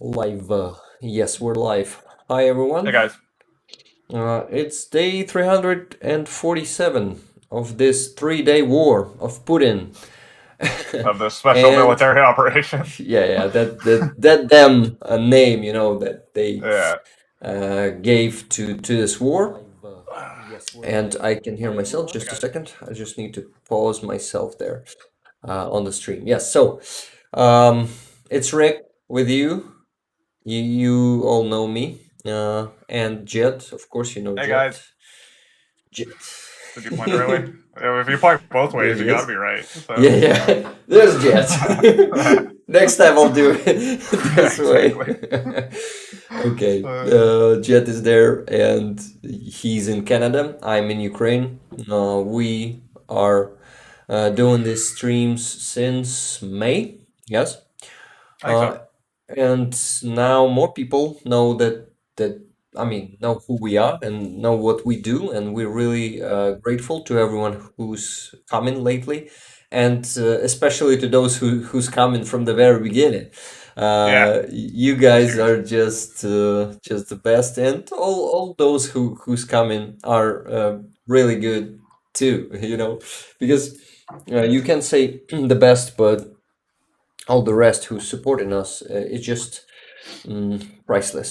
Live. Yes, we're live. Hi, Hey everyone. guys. It's day 347 of this 3-day war of Putin. Of this special And military operation. yeah, that them a name, that they Yeah. gave to this war. And I can hear myself. Hey Just a guys. second. I just need to pause myself there on the stream. Yes. So um, it's Rick with you. You all know me. And Jet, of course, you know Hey guys. Jet. Jet. Did you point early? If you point both There ways, you he gotta is. be right. Yeah, So, yeah. There's Jet. Next time I'll do it this way. exactly. Okay. Uh, Jet is there and he's in Canada. I'm in Ukraine. We are doing these streams since May. Yes. I think Uh, so. and now more people know that I mean know who we are and know what we do, and we're really grateful to everyone who's coming lately, and especially to those who's coming from the very beginning. Yeah, You it's guys huge. are just the best, and all those who's coming are really good too. Because you can say the best, but all the rest who's supporting us is just priceless.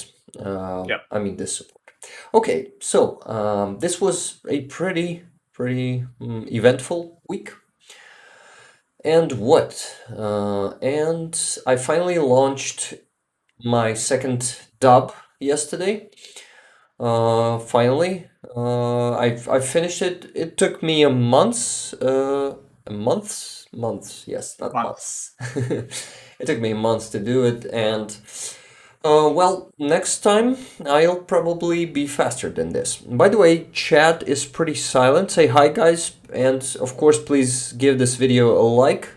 Yep. I mean, this support. Okay, so this was a pretty eventful week. And what? And I finally launched my second dub yesterday. Finally, I finished it. It took me months. Yes, not Months. months. It took me months to do it, and well, next time I'll probably be faster than this. By the way, chat is pretty silent. Say hi, guys, and of course, please give this video a like.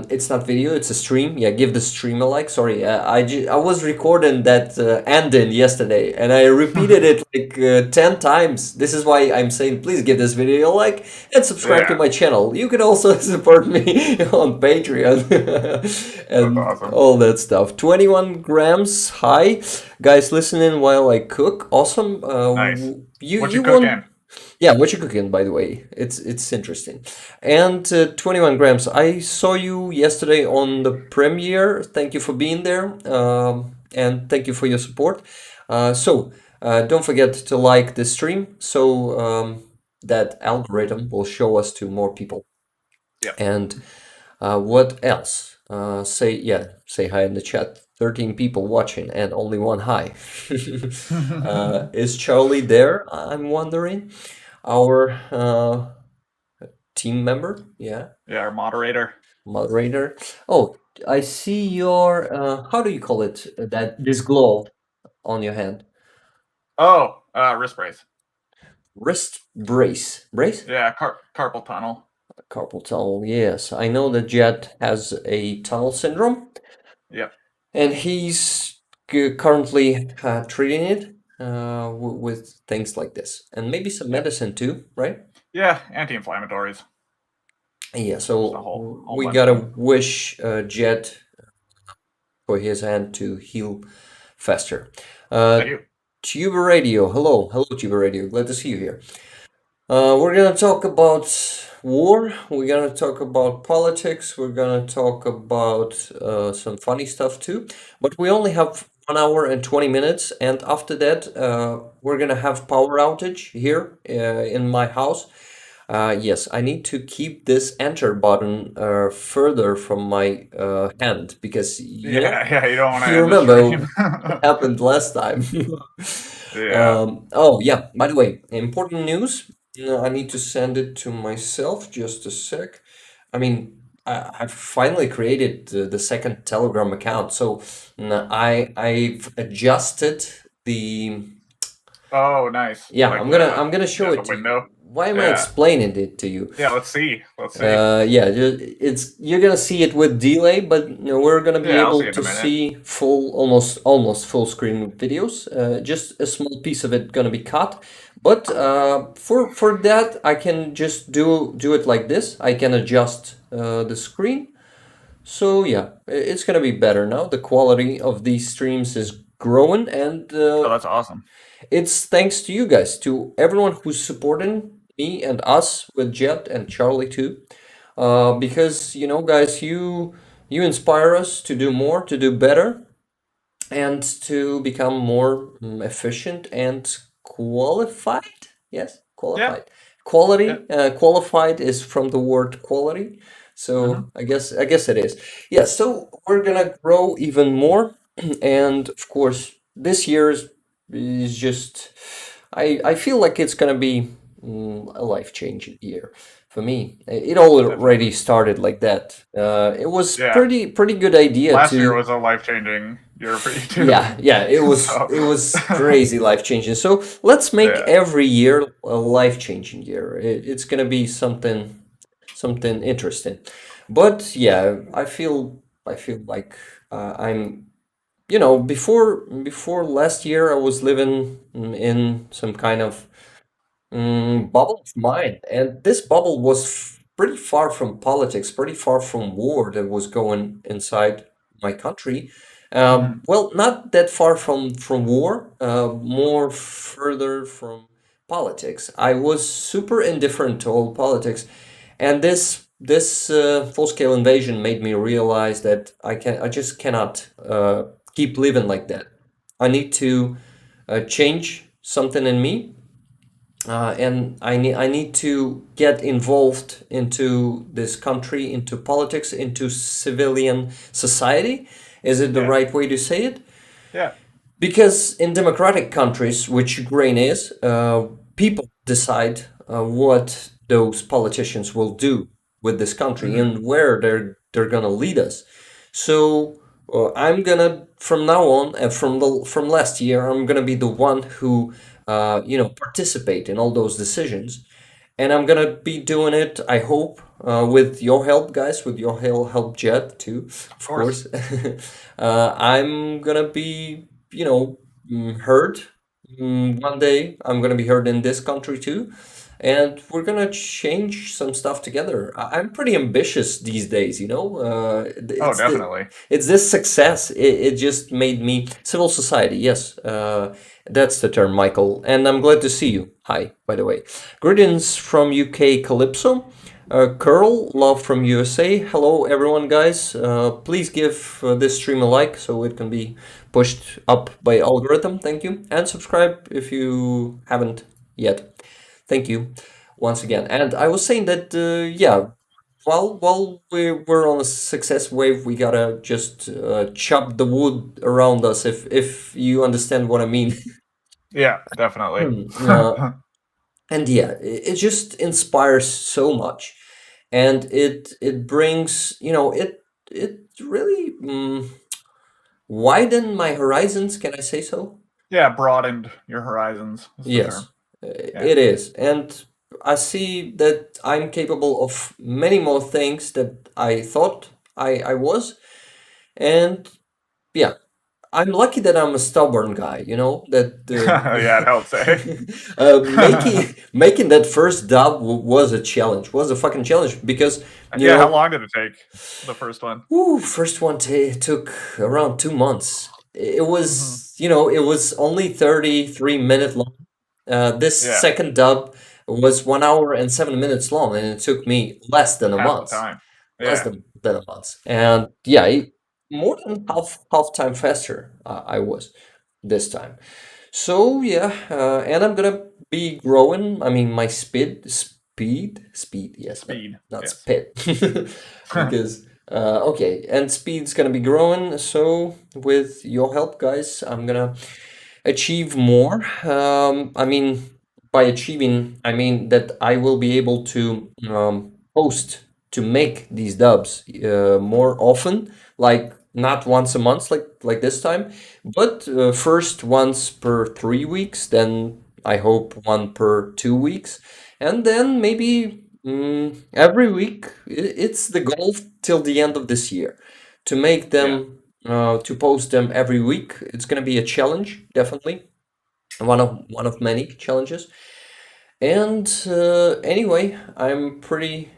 It's not video, it's a stream. Yeah, give the stream a like. Sorry, I was recording that ending yesterday and I repeated it like 10 times. This is why I'm saying please give this video a like and subscribe to Yeah, my channel. You can also support me on Patreon that's and awesome. all that stuff. 21 grams. Hi, guys, listening while I cook. Awesome. Nice. What you You won. cooking? Yeah, what you cooking, by the way? It's interesting. And 21 grams. I saw you yesterday on the premiere. Thank you for being there. And thank you for your support. Don't forget to like the stream so that algorithm will show us to more people. Yep. And what else? Say hi in the chat. 13 people watching and only one hi. Is Charlie there? I'm wondering. Our team member, yeah, Yeah, our moderator. moderator. Oh, I see your how do you call it? That this glow on your hand, Oh, wrist brace. wrist brace, Yeah, carpal tunnel. carpal tunnel. Yes, I know that Jet has a tunnel syndrome, Yep. and he's currently treating it with things like this, and maybe some Yep. medicine too, right? Yeah, anti-inflammatories. Yeah, Just a so whole we bunch of gotta them. wish Jet for his hand to heal faster. Uh, Thank you. Tuber Radio, hello, Tuber Radio. Glad to see you here. We're gonna talk about war. We're gonna talk about politics. We're gonna talk about some funny stuff too. But we only have 1 hour and 20 minutes, and after that, we're gonna have power outage here in my house. Yes, I need to keep this enter button further from my hand because Yeah, yeah, you don't want to you end the remember stream. what happened last time. Yeah. Oh yeah, by the way, important news. I need to send it to myself. Just a sec. I mean, I finally created the second Telegram account, so I've adjusted the. Oh, nice. Yeah, Like I'm gonna show yeah, it the to you. window. Why am I Yeah. explaining it to you? Yeah, let's see. Let's see. Yeah, it's you're gonna see it with delay, but we're gonna be Yeah, I'll see able it in a to minute. see full, almost full screen videos. Just a small piece of it gonna be cut, but for that I can just do it like this. I can adjust the screen. So yeah, it's gonna be better now. The quality of these streams is growing, and Oh, that's awesome. it's thanks to you guys, to everyone who's supporting me and us with Jet and Charlie too. Because guys, you inspire us to do more, to do better, and to become more efficient and qualified. Yes, Yeah. qualified. Yeah. Qualified is from the word quality, Hmm. so I guess it is. Yeah, so we're gonna grow even more, and of course, this year is just. I feel like it's gonna be a life-changing year for me. It already Definitely. started like that. It was Yeah. pretty good idea Last year to. was a life-changing year for you too. Yeah, it was So, it was crazy life changing. So let's make yeah. every year a life changing year. It's gonna be something interesting. But yeah, I feel like I'm before last year I was living in some kind of bubble of mine. And this bubble was pretty far from politics, pretty far from war that was going inside my country. Hmm. Well, not that far from war, more further from politics. I was super indifferent to all politics, and this full-scale invasion made me realize that I just cannot keep living like that. I need to change something in me, and I need to get involved into this country, into politics, into civilian society. Is it the Yeah. right way to say it? Yeah. Because in democratic countries, which Ukraine is, people decide what those politicians will do with this country Hmm. and where they're gonna lead us. So I'm gonna from now on, and from last year, I'm gonna be the one who participate in all those decisions, and I'm gonna be doing it. I hope with your help, guys, with your help, Jet too, Of of course. course. I'm gonna be heard. One day I'm gonna be heard in this country too, and we're gonna change some stuff together. I'm pretty ambitious these days, Oh, it's definitely. this success. It just made me civil society. Yes, that's the term, Michael. And I'm glad to see you. Hi, by the way. Greetings from UK, Calypso. Curl, love from USA. Hello, everyone, guys. Please give this stream a like so it can be pushed up by algorithm. Thank you. And subscribe if you haven't yet. Thank you once again. And I was saying that, yeah, while we're on a success wave, we gotta just chop the wood around us, if you understand what I mean. Yeah, definitely. uh, and yeah, it just inspires so much, and it brings it really widen my horizons. Can I say so? Yeah, broadened your horizons is the term. Yes, Yeah. it is, and I see that I'm capable of many more things that I thought I was, and yeah, I'm lucky that I'm a stubborn guy, that Yeah, it helps, eh? making that first dub was a challenge, was a fucking challenge because you Yeah, how know, long did it take? The first one? first one took around 2 months. It Hmm. was, it was only 33-minute long. This Yeah, second dub was 1 hour and 7 minutes long, and it took me less than a half the month. time. Less Yeah. than a month. And yeah, more than half time faster I was this time. So yeah, and I'm gonna be growing. I mean, my speed, yes, but Speed. not Yes. spit, because okay, and speed's gonna be growing. So with your help, guys, I'm gonna achieve more. I mean, by achieving, I mean that I will be able to post to make these dubs more often, like not once a month, like this time, but first once per 3 weeks, then I hope one per 2 weeks, and then maybe every week. It's the goal till the end of this year to make Yeah. them to post them every week. It's going to be a challenge, definitely one of many challenges. And anyway, I'm pretty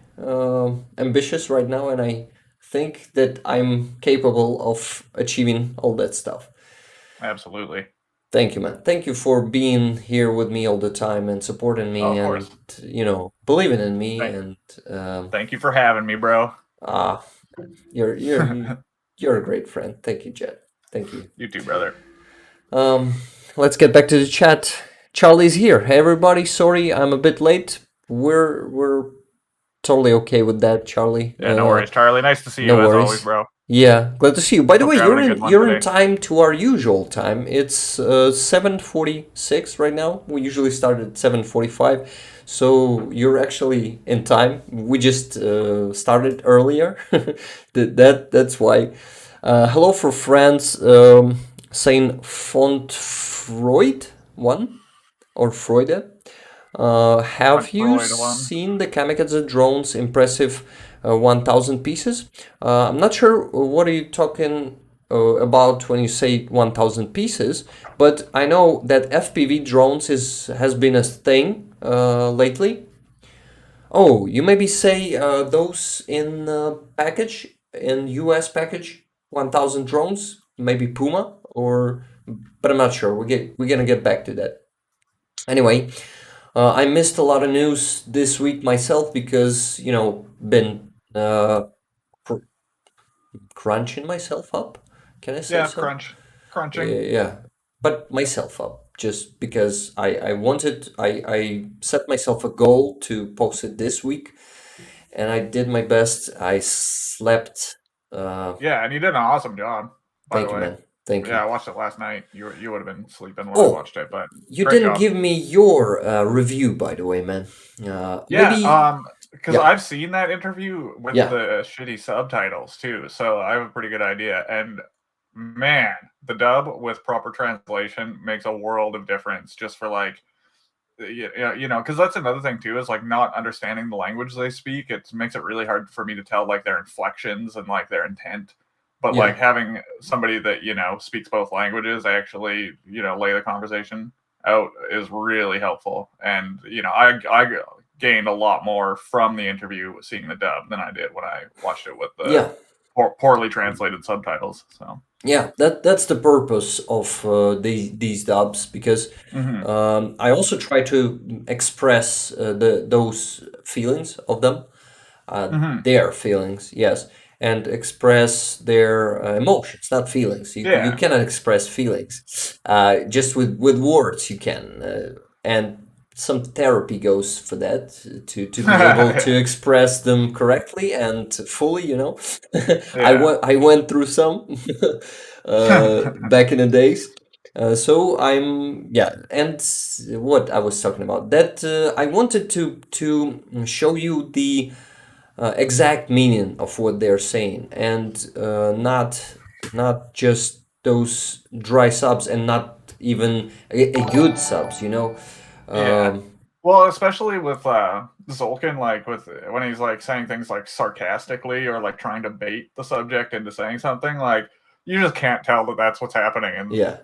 ambitious right now, and I think that I'm capable of achieving all that stuff. Absolutely. Thank you, man. Thank you for being here with me all the time and supporting me Of and, course. believing in me. Thank- And Thank you for having me, bro. you're you're a great friend. Thank you, Jed. Thank you. You too, brother. Let's get back to the chat. Charlie's here. Hey, everybody. Sorry, I'm a bit late. We're totally okay with that, Charlie. Yeah, no worries, Charlie. Nice to see No you as worries. always, bro. Yeah, glad to see you. By the Hope way, you're having a good one you're in today. time to our usual time. It's 7:46 right now. We usually start at 7:45, so you're actually in time. We just started earlier. That's why. Hello for France. Saying Font Freud one or Freude. Have you Freud one. seen the kamikaze drones impressive 1,000 pieces? I'm not sure what are you talking about when you say 1,000 pieces, but I know that FPV drones has been a thing lately. Oh, you maybe say those in package, in US package, 1,000 drones, maybe Puma, but I'm not sure. We're gonna get back to that. Anyway, I missed a lot of news this week myself because, been crunching myself up. Can I say Yeah, so? crunching. Yeah, but myself up just because I set myself a goal to post it this week, and I did my best. I slept. Yeah, and you did an awesome job, by Thank the you, way. man. Thank you. Yeah, I watched it last night. You would have been sleeping when I Oh, watched it, but you great didn't job. give me your review, by the way, man. Yeah, Maybe. because Yeah. I've seen that interview with Yeah. the shitty subtitles too, so I have a pretty good idea. And man, the dub with proper translation makes a world of difference just for like, because that's another thing too, is like not understanding the language they speak. It makes it really hard for me to tell like their inflections and like their intent. But Yeah. like having somebody that speaks both languages actually lay the conversation out is really helpful. And I gained a lot more from the interview seeing the dub than I did when I watched it with the Yeah. poorly translated subtitles. So Yeah, that's the purpose of these dubs because I also try to express those feelings of them, their feelings, yes, and express their emotions, not feelings. You Yeah. cannot express feelings just with words. You can, and some therapy goes for that to be able to express them correctly and fully. I went through some back in the days. So and what I was talking about that I wanted to show you the exact meaning of what they're saying and not just those dry subs and not even a good subs, Yeah. Well, especially with Zulkin, like when he's like saying things like sarcastically or like trying to bait the subject into saying something, like you just can't tell that that's what's happening in the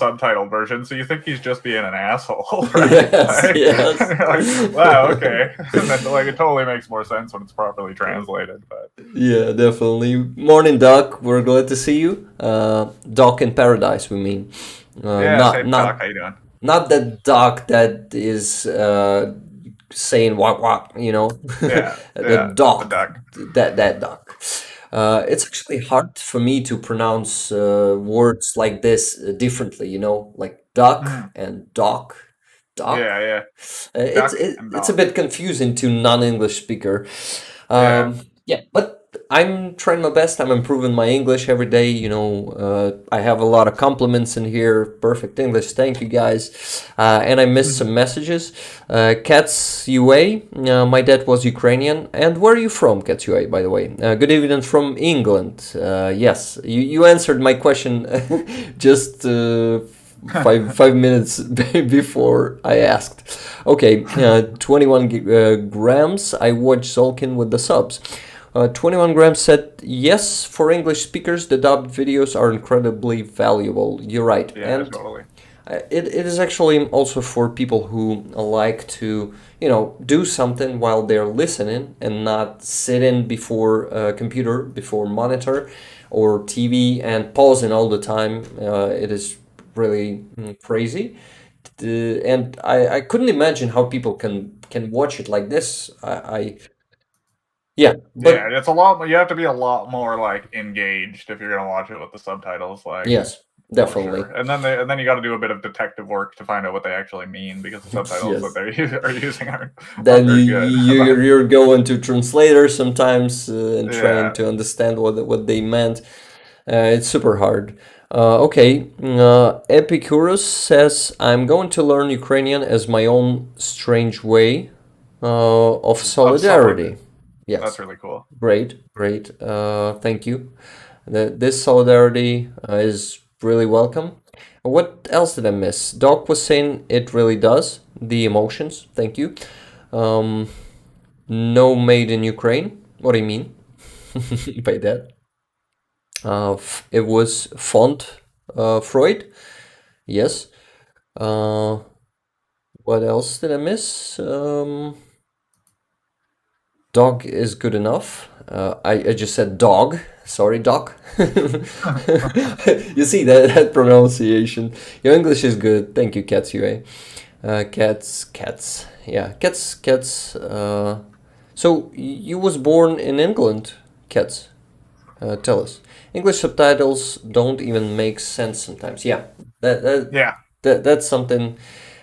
subtitled version. So you think he's just being an asshole, right? Yes. Like, wow, okay. And then, like, it totally makes more sense when it's properly translated. But yeah, definitely. Morning, Doc. We're glad to see you. Doc in Paradise, we mean. Doc, how you doing? Not that Doc that is saying walk walk, the Doc. That Doc. It's actually hard for me to pronounce words like this differently, like duck and doc. Doc. Yeah. It's a bit confusing to non-English speaker. Yeah, but I'm trying my best. I'm improving my English every day. I have a lot of compliments in here. Perfect English. Thank you, guys. And I missed some messages. Cats UA. My dad was Ukrainian. And where are you from, Cats UA, by the way? Good evening from England. Yes, you answered my question just 5 minutes before I asked. Okay, 21 grams. I watched Zulkin with the subs. 21 grams said, yes, for English speakers, the dubbed videos are incredibly valuable. You're right. Yeah, and totally. it is actually also for people who like to, do something while they're listening and not sitting before a computer, before monitor or TV and pausing all the time. It is really crazy. And I couldn't imagine how people can watch it like this. Yeah, Yeah, but it's a lot. You have to be a lot more like engaged if you're gonna watch it with the subtitles, like yes, for definitely. sure. And then you got to do a bit of detective work to find out what they actually mean because the subtitles that Yes. are using aren't Then very good. you're going to translator sometimes and trying Yeah, to understand what they meant. It's super hard. Okay, Epicurus says I'm going to learn Ukrainian as my own strange way of of solid. solidarity. That's Yes, really cool. great, great. Thank you. This solidarity is really welcome. What else did I miss? Doc was saying it really does. The emotions. Thank you. Um, no made in Ukraine. What do you mean by that? It was font Freud. Yes. Uh, what else did I miss? Dog is good enough. I just said dog. Sorry, doc. You see that pronunciation. Your English is good. Thank you, Cats UA. Cats. Yeah, cats. So you was born in England, Cats. Tell us. English subtitles don't even make sense sometimes. Yeah, that that, Yeah, that's something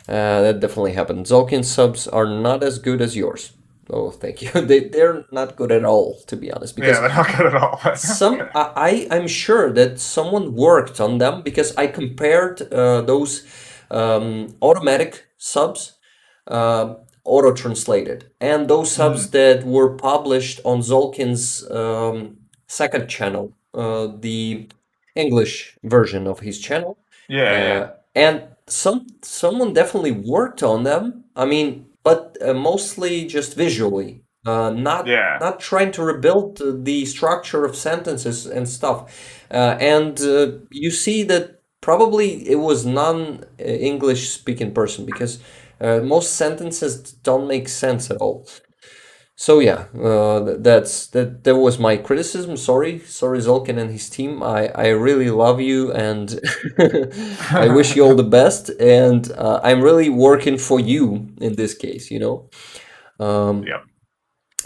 that definitely happened. Zulkin subs are not as good as yours. Oh, thank you. They're not good at all, to be honest, yeah, because they're not good at all. I'm sure that someone worked on them because I compared those automatic subs, uh, auto translated, and those subs Mhm. that were published on Zolkin's second channel, the English version of his channel, Yeah, yeah, and someone definitely worked on them. I mean, but mostly just visually, yeah, not trying to rebuild the structure of sentences and stuff. And you see that probably it was non-English speaking person because most sentences don't make sense at all. So yeah, that was my criticism. Sorry, Zulkin and his team. I really love you, and I wish you all the best. And I'm really working for you in this case. Um, yep.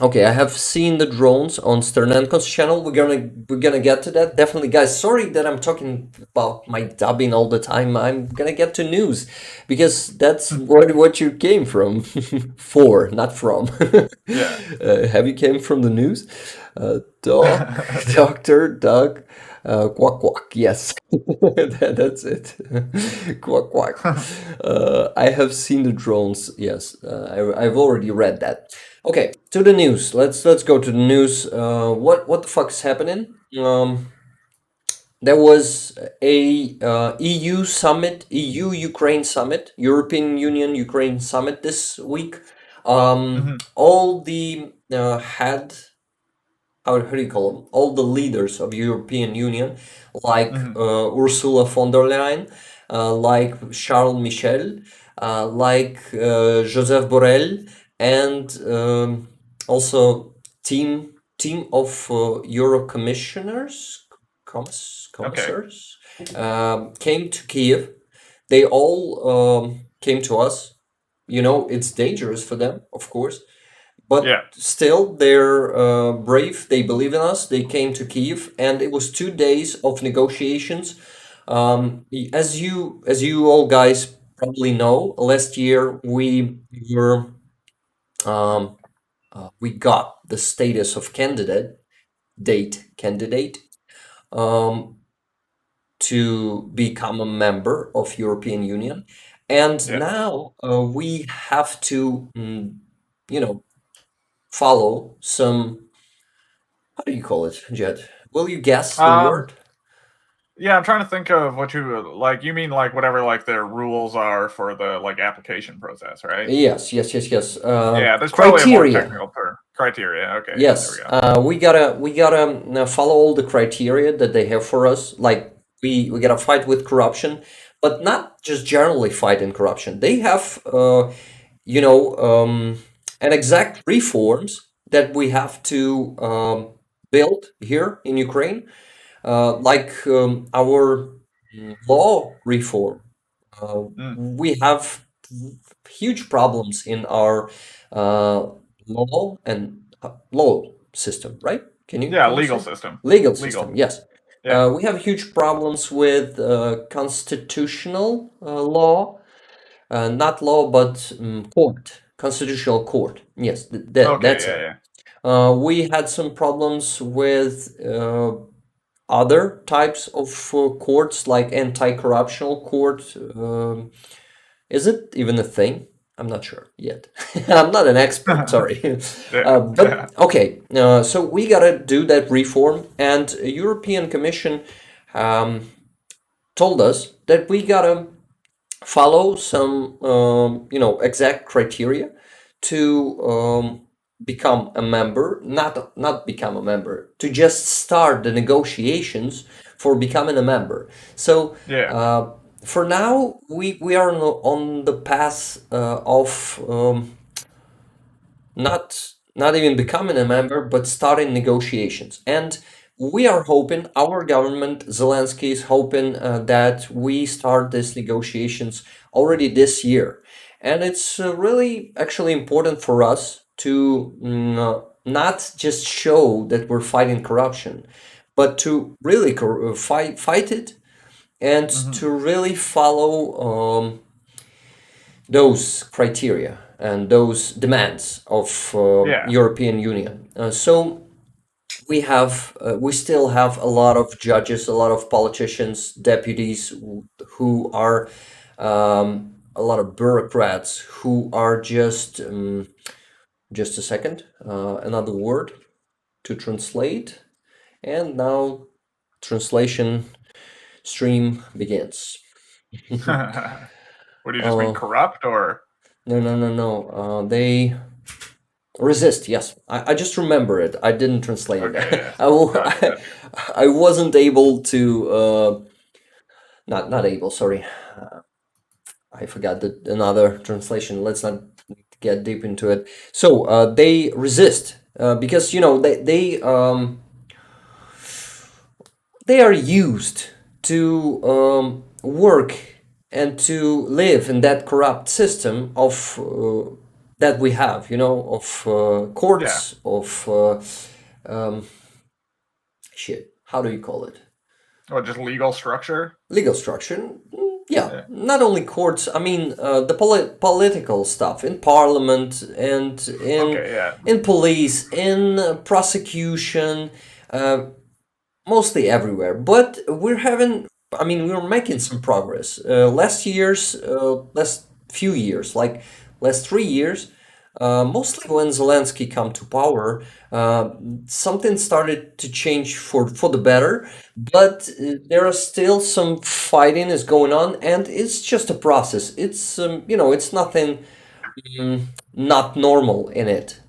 Okay, I have seen the drones on Sternenko's channel. We're gonna get to that definitely, guys. Sorry that I'm talking about my dubbing all the time. I'm gonna get to news because that's what you came from for, not from. Yeah. Have you came from the news? Doc, Doctor Doug, quack quack. Yes, that's it. Quack quack. I have seen the drones. Yes, I've already read that. Okay, to the news. Let's go to the news. What the fuck is happening? There was a EU summit, EU Ukraine summit, European Union Ukraine summit this week. Mhm. All the had how do you call them? All the leaders of European Union, like Mhm. Ursula von der Leyen, like Charles Michel, like Joseph Borrell, and also team of Euro commissioners, Okay. commissars, came to Kiev. They all came to us. It's dangerous for them, of course, but Yeah. still, they're brave. They believe in us. They came to Kiev, and it was 2 days of negotiations. As you all guys probably know, last year were um, we got the status of candidate, um, to become a member of European Union, and Yeah. now we have to, you know, follow some. How do you call it, Jed? Will you guess the Um. word? Yeah, I'm trying to think of what you like. You mean like whatever like their rules are for the like application process, right? Yes, yes, yes, yes. Yeah, there's probably a more Criteria. technical term. Criteria. Okay, yeah, there we Yes, go. we gotta follow all the criteria that they have for us. Like we gotta fight with corruption, but not just generally fighting corruption. They have, an exact reforms that we have to build here in Ukraine, like our law reform. Mm. We have huge problems in our uh, law and law system, right? Yeah, Can you legal say system. legal system? Legal. Yes, Yeah. we have huge problems with constitutional law, not law, but court, constitutional court. Yes, Okay, that's yeah, it. yeah. We had some problems with other types of courts, like anti-corruptional court. Is it even a thing? I'm not sure yet. I'm not an expert, sorry. Yeah, yeah. But okay, so we gotta do that reform, and European Commission um, told us that we gotta follow some exact criteria to become a member, not become a member, to just start the negotiations for becoming a member. So Yeah. for now we are on the path of not even becoming a member, but starting negotiations. And we are hoping, our government, Zelensky is hoping that we start these negotiations already this year. And it's really actually important for us to not just show that we're fighting corruption, but to really fight it, and Hmm. to really follow those criteria and those demands of Yeah. European Union. So we still have a lot of judges, a lot of politicians, deputies who are a lot of bureaucrats who are just a second, another word to translate, and now translation stream begins. What do you just mean, uh, corrupt or? no. They resist, yes. I just remember it. I didn't translate it. Okay, yeah. Gotcha, I, gotcha. I wasn't able to, not able, sorry. I forgot another translation. Let's not get deep into it. So they resist because, they are used to work and to live in that corrupt system of that we have, of Yeah. courts, of um, shit. How do you call it? What, just legal structure? Legal structure. Yeah, Yeah. not only courts. I mean, the political stuff in parliament and Okay, yeah. in police, in prosecution. Uh, Mostly everywhere, but we're making some progress. Last few years, like last 3 years, mostly when Zelensky come to power, uh, something started to change for the better, but there are still some fighting is going on, and it's just a process. It's nothing not normal in it.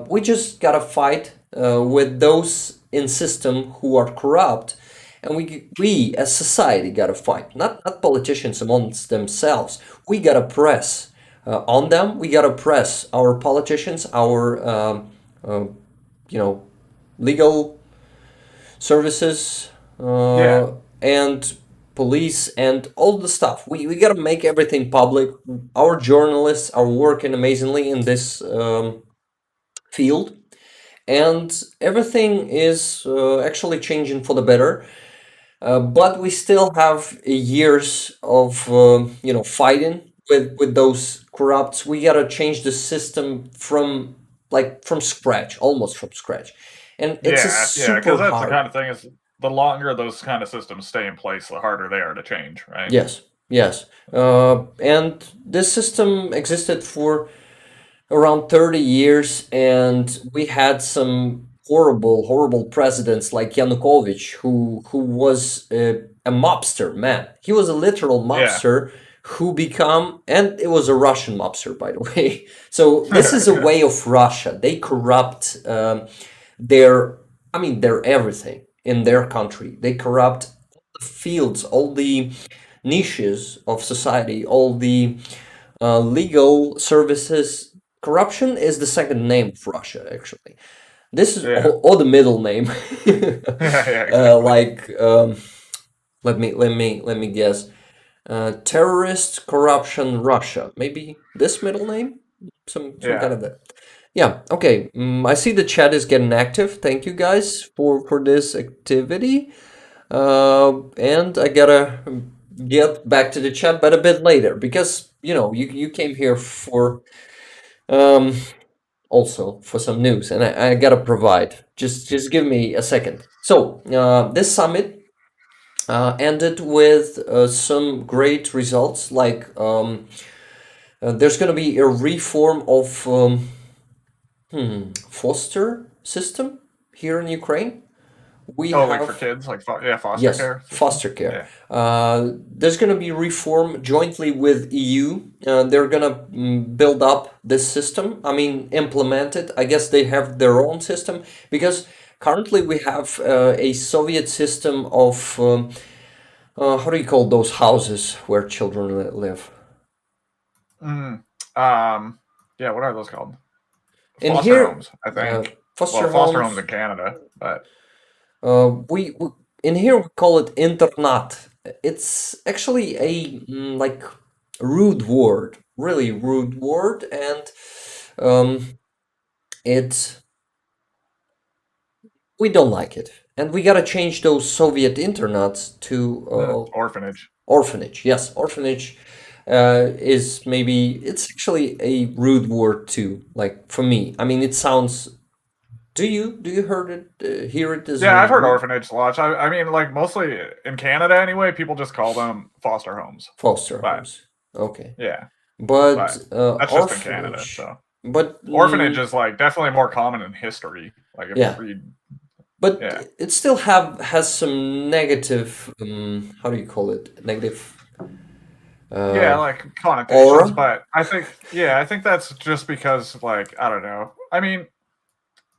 We just gotta fight with those in system who are corrupt, and we as society gotta fight. Not politicians amongst themselves. We gotta press on them. We gotta press our politicians, our uh, you know legal services, Yeah. and police and all the stuff. We got to make everything public. Our journalists are working amazingly in this field, and everything is actually changing for the better. But we still have years of fighting with those corrupts. We gotta change the system from scratch, almost from scratch, and it's a Yeah, yeah, because super that's the hard. kind of thing is the longer those kind of systems stay in place, the harder they are to change, right? Yes, yes. And this system existed for around 30 years, and we had some horrible presidents like Yanukovych, who was a mobster, man. He was a literal Yeah. mobster who become, and it was a Russian mobster, by the way. So this is a way of Russia. They corrupt their, their everything in their country. They corrupt the fields, all the niches of society, all the legal services. Corruption is the second name of Russia, actually. This is Yeah. or the middle name. Yeah, exactly. Like let me guess. Terrorist corruption Russia. Maybe this middle name? Some kind Yeah. of that. Yeah, okay. I see the chat is getting active. Thank you guys for this activity. And I gotta get back to the chat, but a bit later because you came here for um also for some news, and I gotta provide. Just give me a second. So this summit ended with some great results, like there's gonna be a reform of foster system here in Ukraine. We Oh, like for have kids, like foster Yes, care system. foster care. Yeah. There's going to be reform jointly with EU. They're going to build up this system. I mean, implement it. I guess they have their own system because currently we have a Soviet system of how do you call those houses where children live? Mm. Yeah, what are those called? In Foster here, homes, I think. Well, foster foster homes homes. in Canada, but We in here we call it internat. It's actually a like rude word, really rude word, and um, it we don't like it, and we gotta change those Soviet internats to orphanage. orphanage. Yes, orphanage is maybe it's actually a rude word too. Like for me, I mean, it sounds. Do you heard it hear it as Yeah, I've heard rude? orphanage lots. I mean, like mostly in Canada anyway, people just call them foster homes. Foster But homes. Okay. yeah, But but that's just in Canada. orphanage. So But orphanage is like definitely more common in history. Like if you yeah, read, but yeah, it still have has some negative. How do you call it? Negative yeah, uh, like connotations. aura. But I think that's just because like I don't know. I mean,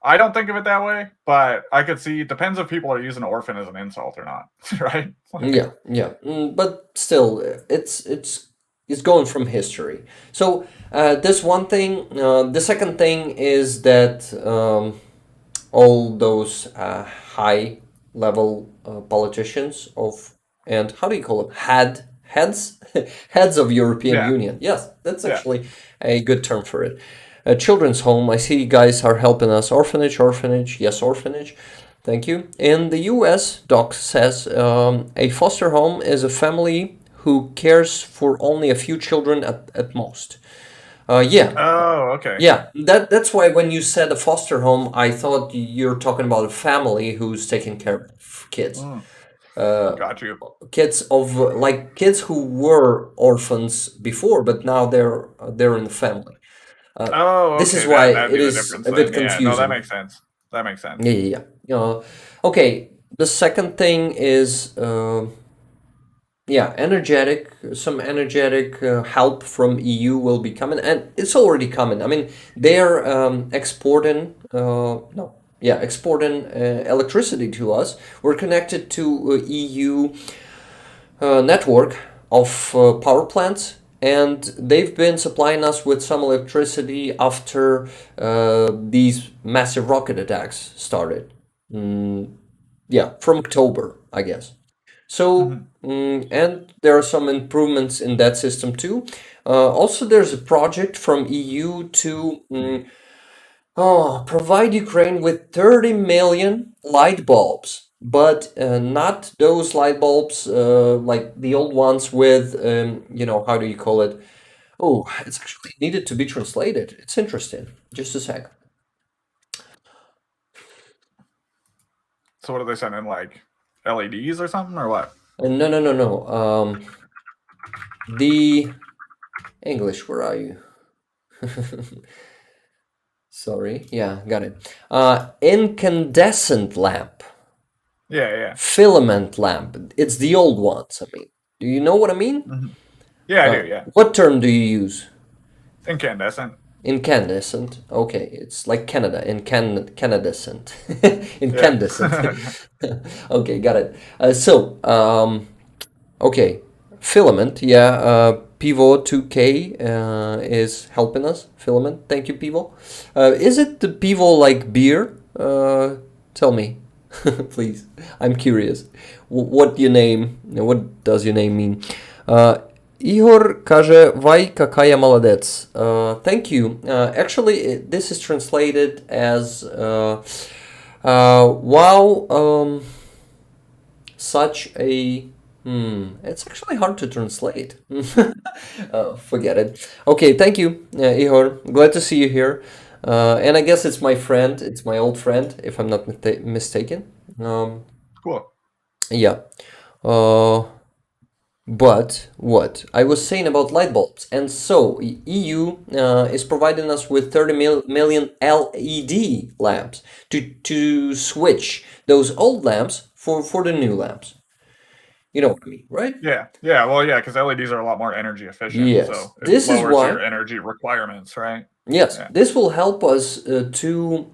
I don't think of it that way, but I could see. It depends if people are using orphan as an insult or not, right? Like, Yeah, yeah. But still, it's going from history. So this one thing. The second thing is that all those high level politicians of and how do you call it heads heads of European yeah, Union. Yes, that's yeah. actually a good term for it. A children's home. I see you guys are helping us. Orphanage. Yes, orphanage. Thank you. In the U.S., Doc says a foster home is a family who cares for only a few children at most. Yeah, Oh, okay. yeah, that's why when you said a foster home, I thought you're talking about a family who's taking care of kids. Mm, Uh, got you. Kids of like kids who were orphans before, but now they're in the family. Oh, This is okay. why That'd it be the is difference a then. bit Yeah. No, that confusing. makes sense. That makes sense. Yeah, yeah, yeah. Okay, the second thing is yeah, some energetic help from EU will be coming, and it's already coming. I mean, they're exporting, no, yeah, exporting electricity to us. We're connected to EU network of power plants, and they've been supplying us with some electricity after these massive rocket attacks started. Yeah, from October, I guess. So, Hmm. and there are some improvements in that system too. Also, there's a project from EU to provide Ukraine with 30 million light bulbs, but not those light bulbs like the old ones with, how do you call it? Oh, it's actually needed to be translated. It's interesting. Just a sec. So what are they sending? Like LEDs or something or what? No, no, no, no. The English, where are you? Sorry. Yeah, got it. Incandescent lamp, Yeah, yeah. filament lamp. It's the old ones. I mean, do you know what I mean? Hmm. Yeah, I do. Yeah. What term do you use? Incandescent. Incandescent. Okay, it's like Canada. Incandescent. Yeah. Incandescent. Okay, got it. Okay, Filament, yeah. Pivo 2K is helping us. Filament, thank you, Pivo. Is it the Pivo like beer? Tell me, please. I'm curious. What your name? What does your name mean? Ihor kaže, vaj kakaya maladec. Thank you. Actually, this is translated as wow, such a. It's actually hard to translate. Forget it. Okay, thank you, Ihor. Glad to see you here. And I guess it's my friend. It's my old friend, if I'm not mistaken. Cool. Yeah. Uh, but what I was saying about light bulbs, and so EU is providing us with 30 million LED lamps to switch those old lamps for the new lamps. You know what I mean, right? Yeah. Yeah. Well, yeah, because LEDs are a lot more energy efficient, Yes. so it This is lowers why. your energy requirements, right? Yes, Yeah. this will help us to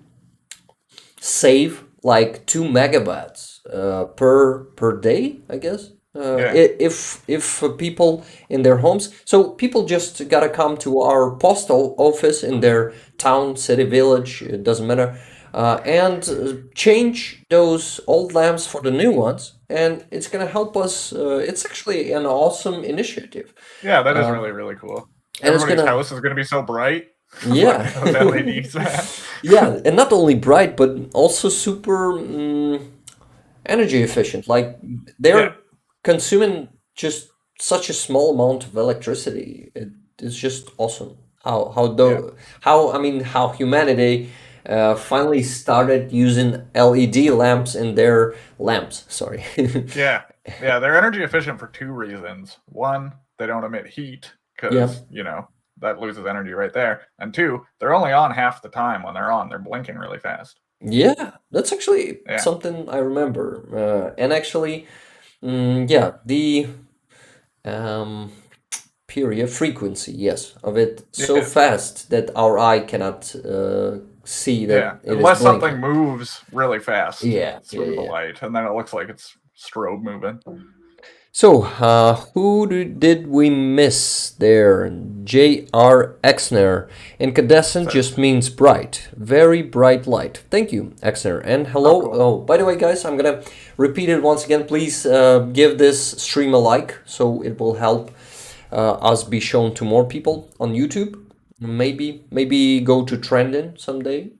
save like 2 megabytes per day, I guess. Yeah. If people in their homes, so people just gotta come to our postal office in their town, city, village, it doesn't matter, and change those old lamps for the new ones, and it's gonna help us. It's actually an awesome initiative, Yeah, that is really, really cool. and it's Everybody's gonna, house is going to be so bright yeah. by those LEDs, man. Yeah, and not only bright, but also super energy efficient. Like Yeah. they're consuming just such a small amount of electricity. It is just awesome. Yeah. How humanity finally started using LED lamps in their lamps. Sorry. Yeah. Yeah. They're energy efficient for two reasons. One, they don't emit heat Yeah. because, that loses energy right there. And two, they're only on half the time when they're on. They're blinking really fast. Yeah, that's actually Yeah. something I remember. And actually, yeah, the um, period frequency, yes, of it so Yeah. fast that our eye cannot see that Yeah. it is Unless something blinking. moves really fast Yeah, yeah, through the yeah. light, and then it looks like it's strobe moving. So, did we miss there? J.R. Exner. Incandescent So, just means bright. Very bright light. Thank you, Exner. And hello. cool. Oh, by the way, guys, I'm gonna repeat it once again. Please give this stream a like so it will help us be shown to more people on YouTube. Maybe go to trending someday.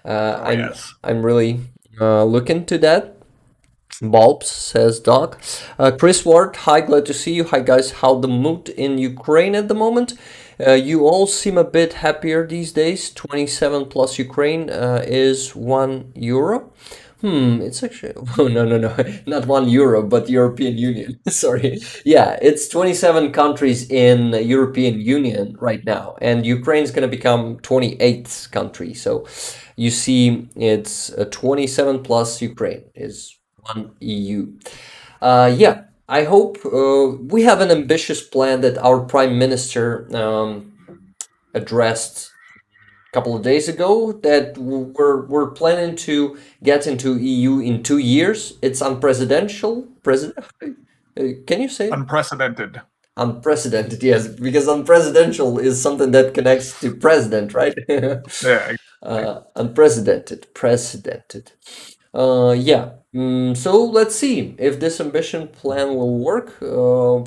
I'm Yes. I'm really looking to that. Bulbs, says Doc. Chris Ward, hi, glad to see you. Hi, guys. How the mood in Ukraine at the moment? You all seem a bit happier these days. 27 plus Ukraine is €1. It's actually, oh, no, not €1, but European Union. Sorry. Yeah, it's 27 countries in European Union right now, and Ukraine is going to become 28th country. So you see, it's 27 plus Ukraine is one EU. Yeah, I hope we have an ambitious plan that our Prime Minister addressed couple of days ago that we're planning to get into EU in 2 years. It's unprecedented. Can you say it? Unprecedented. Unprecedented, yes, because unpresidential is something that connects to president, right? Yeah. Unprecedented, precedented. Yeah. So let's see if this ambition plan will work.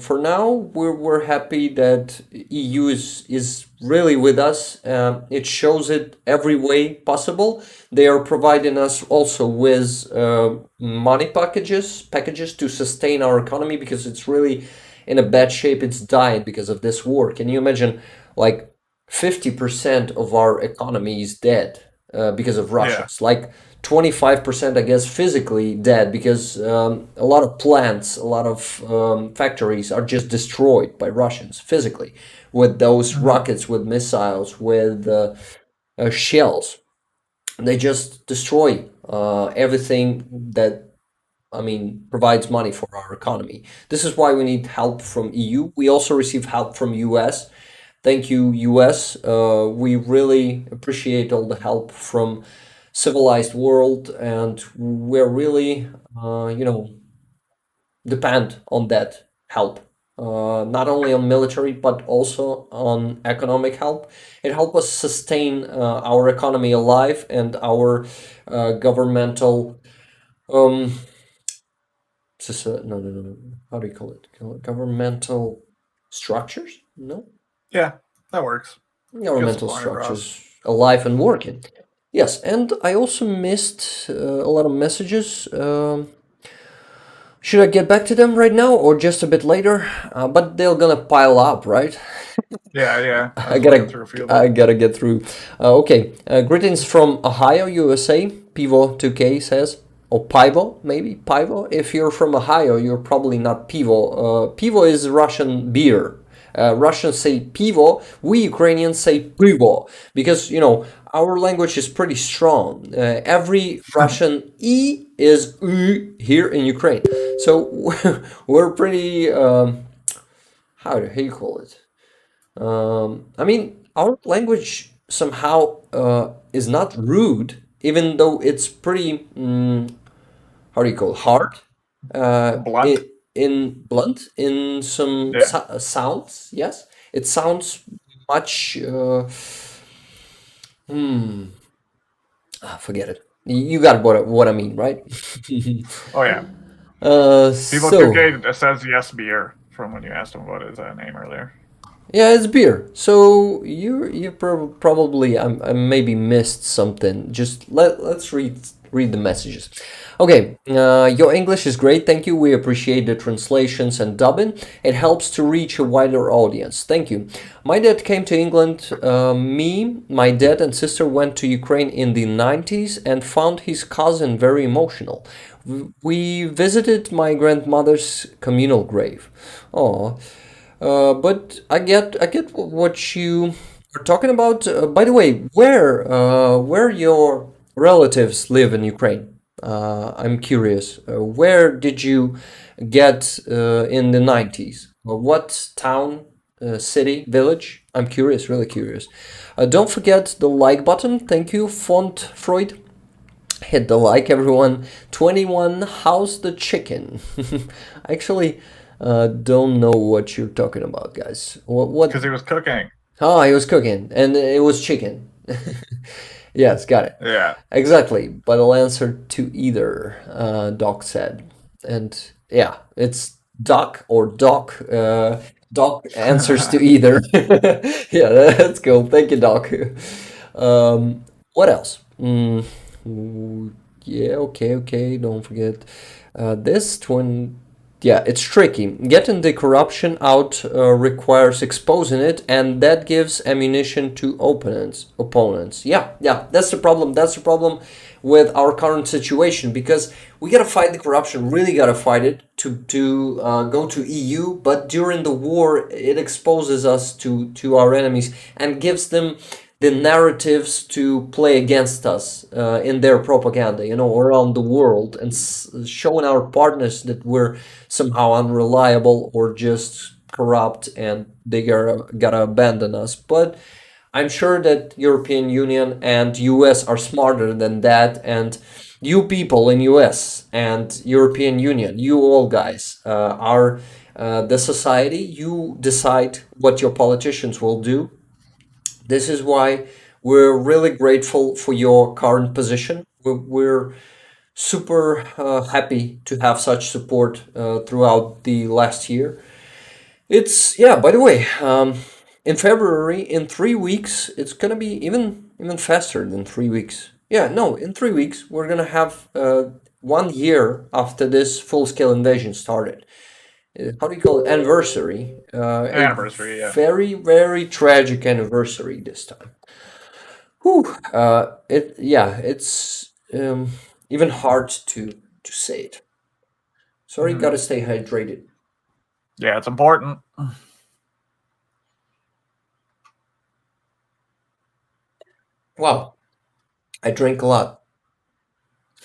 For now, we're happy that EU is really with us. It shows it every way possible. They are providing us also with money packages to sustain our economy because it's really in a bad shape. It's dying because of this war. Can you imagine, like 50% of our economy is dead because of Russians? Like 25%, I guess, physically dead because a lot of plants, a lot of factories are just destroyed by Russians physically with those rockets, with missiles, with shells. They just destroy everything that provides money for our economy. This is why we need help from EU. We also receive help from US. Thank you, US. We really appreciate all the help from civilized world, and we're really, depend on that help. Not only on military but also on economic help. It helped us sustain our economy alive and our governmental um, no, no, no, no. How do you call it? Governmental structures? No, Yeah, that works. Gets the governmental point across. structures alive and working. Yes, and I also missed a lot of messages. Should I get back to them right now or just a bit later? But they're gonna pile up, right? Yeah, yeah. I I was looking gotta, through a few of I them. gotta get through. Okay, greetings from Ohio, USA. Pivo 2K says, or Pivo, maybe Pivo. If you're from Ohio, you're probably not Pivo. Pivo is Russian beer. Russians say pivo. We Ukrainians say pivo because our language is pretty strong. Every Russian e is u here in Ukraine, so we're pretty. How do you call it? I mean, our language somehow is not rude, even though it's pretty, how do you call it, hard, Blunt. in blunt, in some Yeah. sounds. Yes, it sounds much. Forget it. You got what I mean, right? Oh yeah. People So 2K says yes beer from when you asked him about his name earlier. yeah, it's beer. So probably I maybe missed something. Just let's read the messages. Okay, your English is great. Thank you. We appreciate the translations and dubbing. It helps to reach a wider audience. Thank you. My dad came to England. My dad and sister went to Ukraine in the 90s and found his cousin very emotional. We visited my grandmother's communal grave. Oh. But I get what you are talking about. By the way, where your relatives live in Ukraine? I'm curious. Where did you get in the 90s? What town, city, village? I'm curious, really curious. Don't forget the like button. Thank you, Font Freud. Hit the like, everyone. 21. How's the chicken? Actually, don't know what you're talking about, guys. What? Because he was cooking. Oh, he was cooking, and it was chicken. Yes, got it. Yeah. Exactly, but I'll answer to either, Doc said. And yeah, it's Doc or Doc. Doc answers to either. Yeah, that's cool. Thank you, Doc. What else? Yeah, okay, okay. Don't forget this one. Yeah, it's tricky. Getting the corruption out requires exposing it, and that gives ammunition to opponents. Opponents. Yeah, yeah. That's the problem. That's the problem with our current situation because we gotta fight the corruption. Really gotta fight it to go to EU. But during the war, it exposes us to our enemies and gives them the narratives to play against us in their propaganda, around the world, and showing our partners that we're somehow unreliable or just corrupt and they gotta abandon us. But I'm sure that European Union and US are smarter than that, and you people in US and European Union, you all guys, are the society. You decide what your politicians will do. This is why we're really grateful for your current position. We're super happy to have such support throughout the last year. Yeah, by the way, in February, in 3 weeks, it's gonna be even faster than 3 weeks. Yeah, no, in 3 weeks, we're gonna have 1 year after this full scale invasion started. How do you call it? Anniversary. A Anniversary, yeah. very, very tragic anniversary this time. Whew. It's even hard to say it. Sorry, Mhm. gotta stay hydrated. Yeah, it's important. Wow, I drink a lot,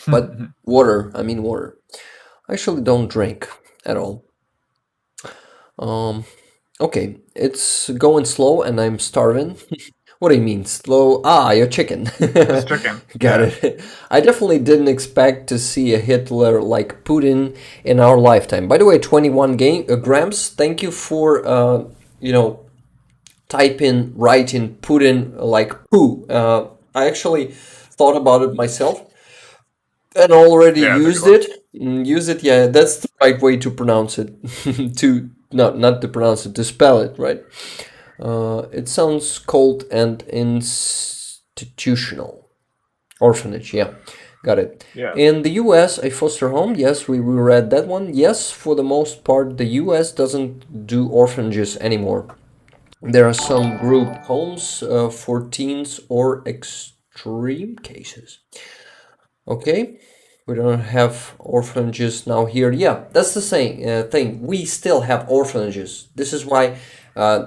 but water. I mean water. I actually don't drink at all. Um, okay, it's going slow and I'm starving. What do you mean slow? Ah, your chicken. Just chicken. Got Yeah. it. I definitely didn't expect to see a Hitler like Putin in our lifetime. By the way, 21 grams. Thank you for you know writing Putin like poo. I actually thought about it myself and already Yeah, it's a good used one. it. Use it, yeah. That's the right way to pronounce it. To not to pronounce it, to spell it, right? It sounds cold and institutional. Orphanage, yeah. Got it. Yeah. In the US, a foster home, yes, we read that one. Yes, for the most part, the US doesn't do orphanages anymore. There are some group homes for teens or extreme cases. Okay, we don't have orphanages now here. Yeah, that's the same thing. We still have orphanages. This is why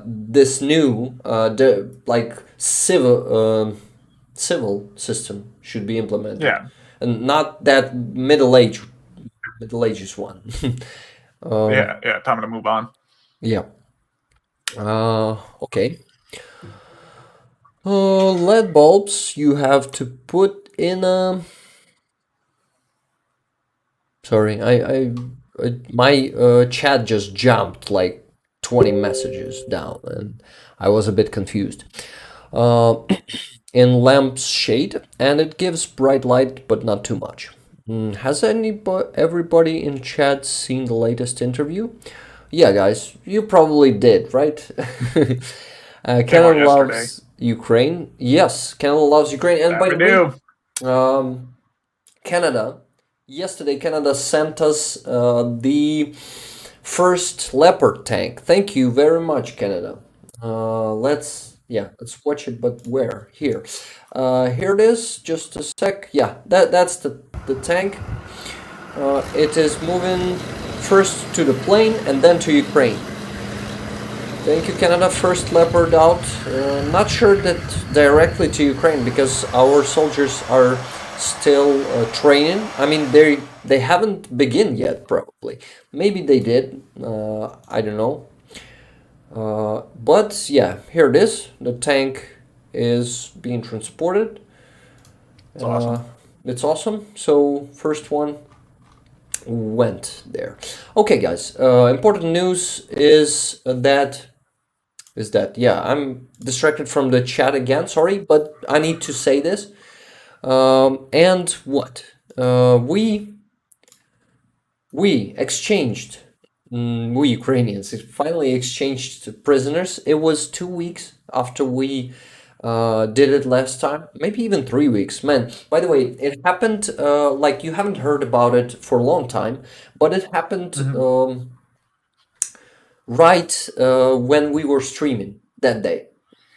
this new like civil system should be implemented, Yeah. and not that middle ages one. Yeah. Yeah. Time to move on. Yeah. Okay. LED bulbs you have to put in a. Sorry, my chat just jumped like 20 messages down, and I was a bit confused. Uh, in lamp's shade, and it gives bright light, but not too much. Has everybody in chat seen the latest interview? Yeah, guys, you probably did, right? Came out Canada yesterday. loves Ukraine. Yes, Canada loves Ukraine. And That by we the way, do. Canada, yesterday, Canada sent us the first Leopard tank. Thank you very much, Canada. Let's watch it, but where? Here. Here it is, just a sec. Yeah, that's the tank. It is moving first to the plane and then to Ukraine. Thank you, Canada. First Leopard out. Not sure that directly to Ukraine because our soldiers are still training. I mean, they haven't begun yet. Probably, maybe they did. I don't know. But yeah, here it is. The tank is being transported. It's awesome. It's awesome. So first one went there. Okay, guys. Important news is that yeah, I'm distracted from the chat again, sorry, but I need to say this. And what we exchanged, we Ukrainians finally exchanged prisoners. It was 2 weeks after we did it last time, maybe even 3 weeks. Man, by the way, it happened like you haven't heard about it for a long time, but it happened right when we were streaming that day.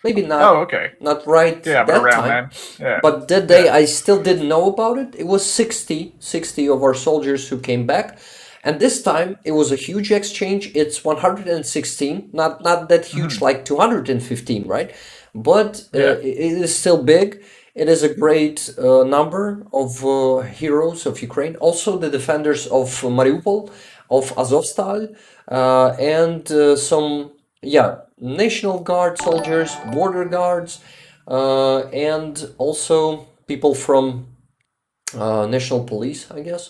Maybe Oh, okay. not right Yeah, but that around time, then. Yeah. but that day I still didn't know about it. It was 60 of our soldiers who came back. And this time it was a huge exchange. It's 116, not that huge like 215, right? But Yeah. it is still big. It is a great number of heroes of Ukraine. Also the defenders of Mariupol, of Azovstal, and some, yeah, National Guard soldiers, border guards, and also people from National Police, I guess,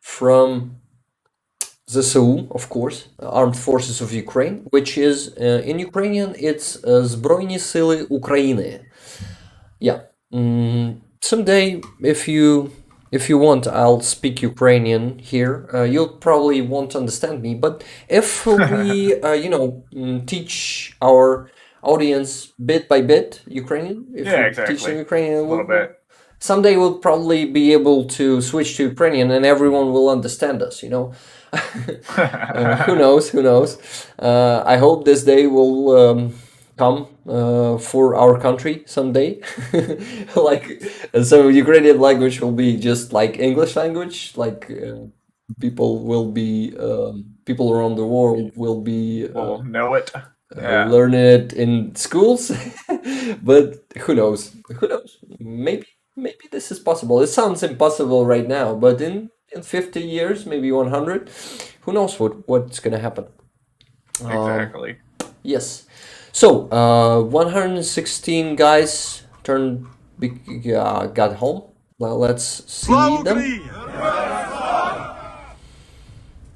from ZSU, of course, Armed Forces of Ukraine, which is in Ukrainian, it's Збройні Сили України. Yeah. Someday, if you want, I'll speak Ukrainian here. You'll probably won't understand me, but if we, teach our audience bit by bit Ukrainian, if Yeah, we teach them exactly. Ukrainian, A little bit. someday we'll probably be able to switch to Ukrainian, and everyone will understand us. Who knows? Who knows? I hope this day will come for our country someday. Like so, Ukrainian language will be just like English language. Like people around the world will be We'll know it. Yeah. learn it in schools. But who knows? Who knows? Maybe this is possible. It sounds impossible right now, but in 50 years, maybe 100, who knows what's gonna happen. Exactly. Yes. So, 116 guys got home. Well, let's see them.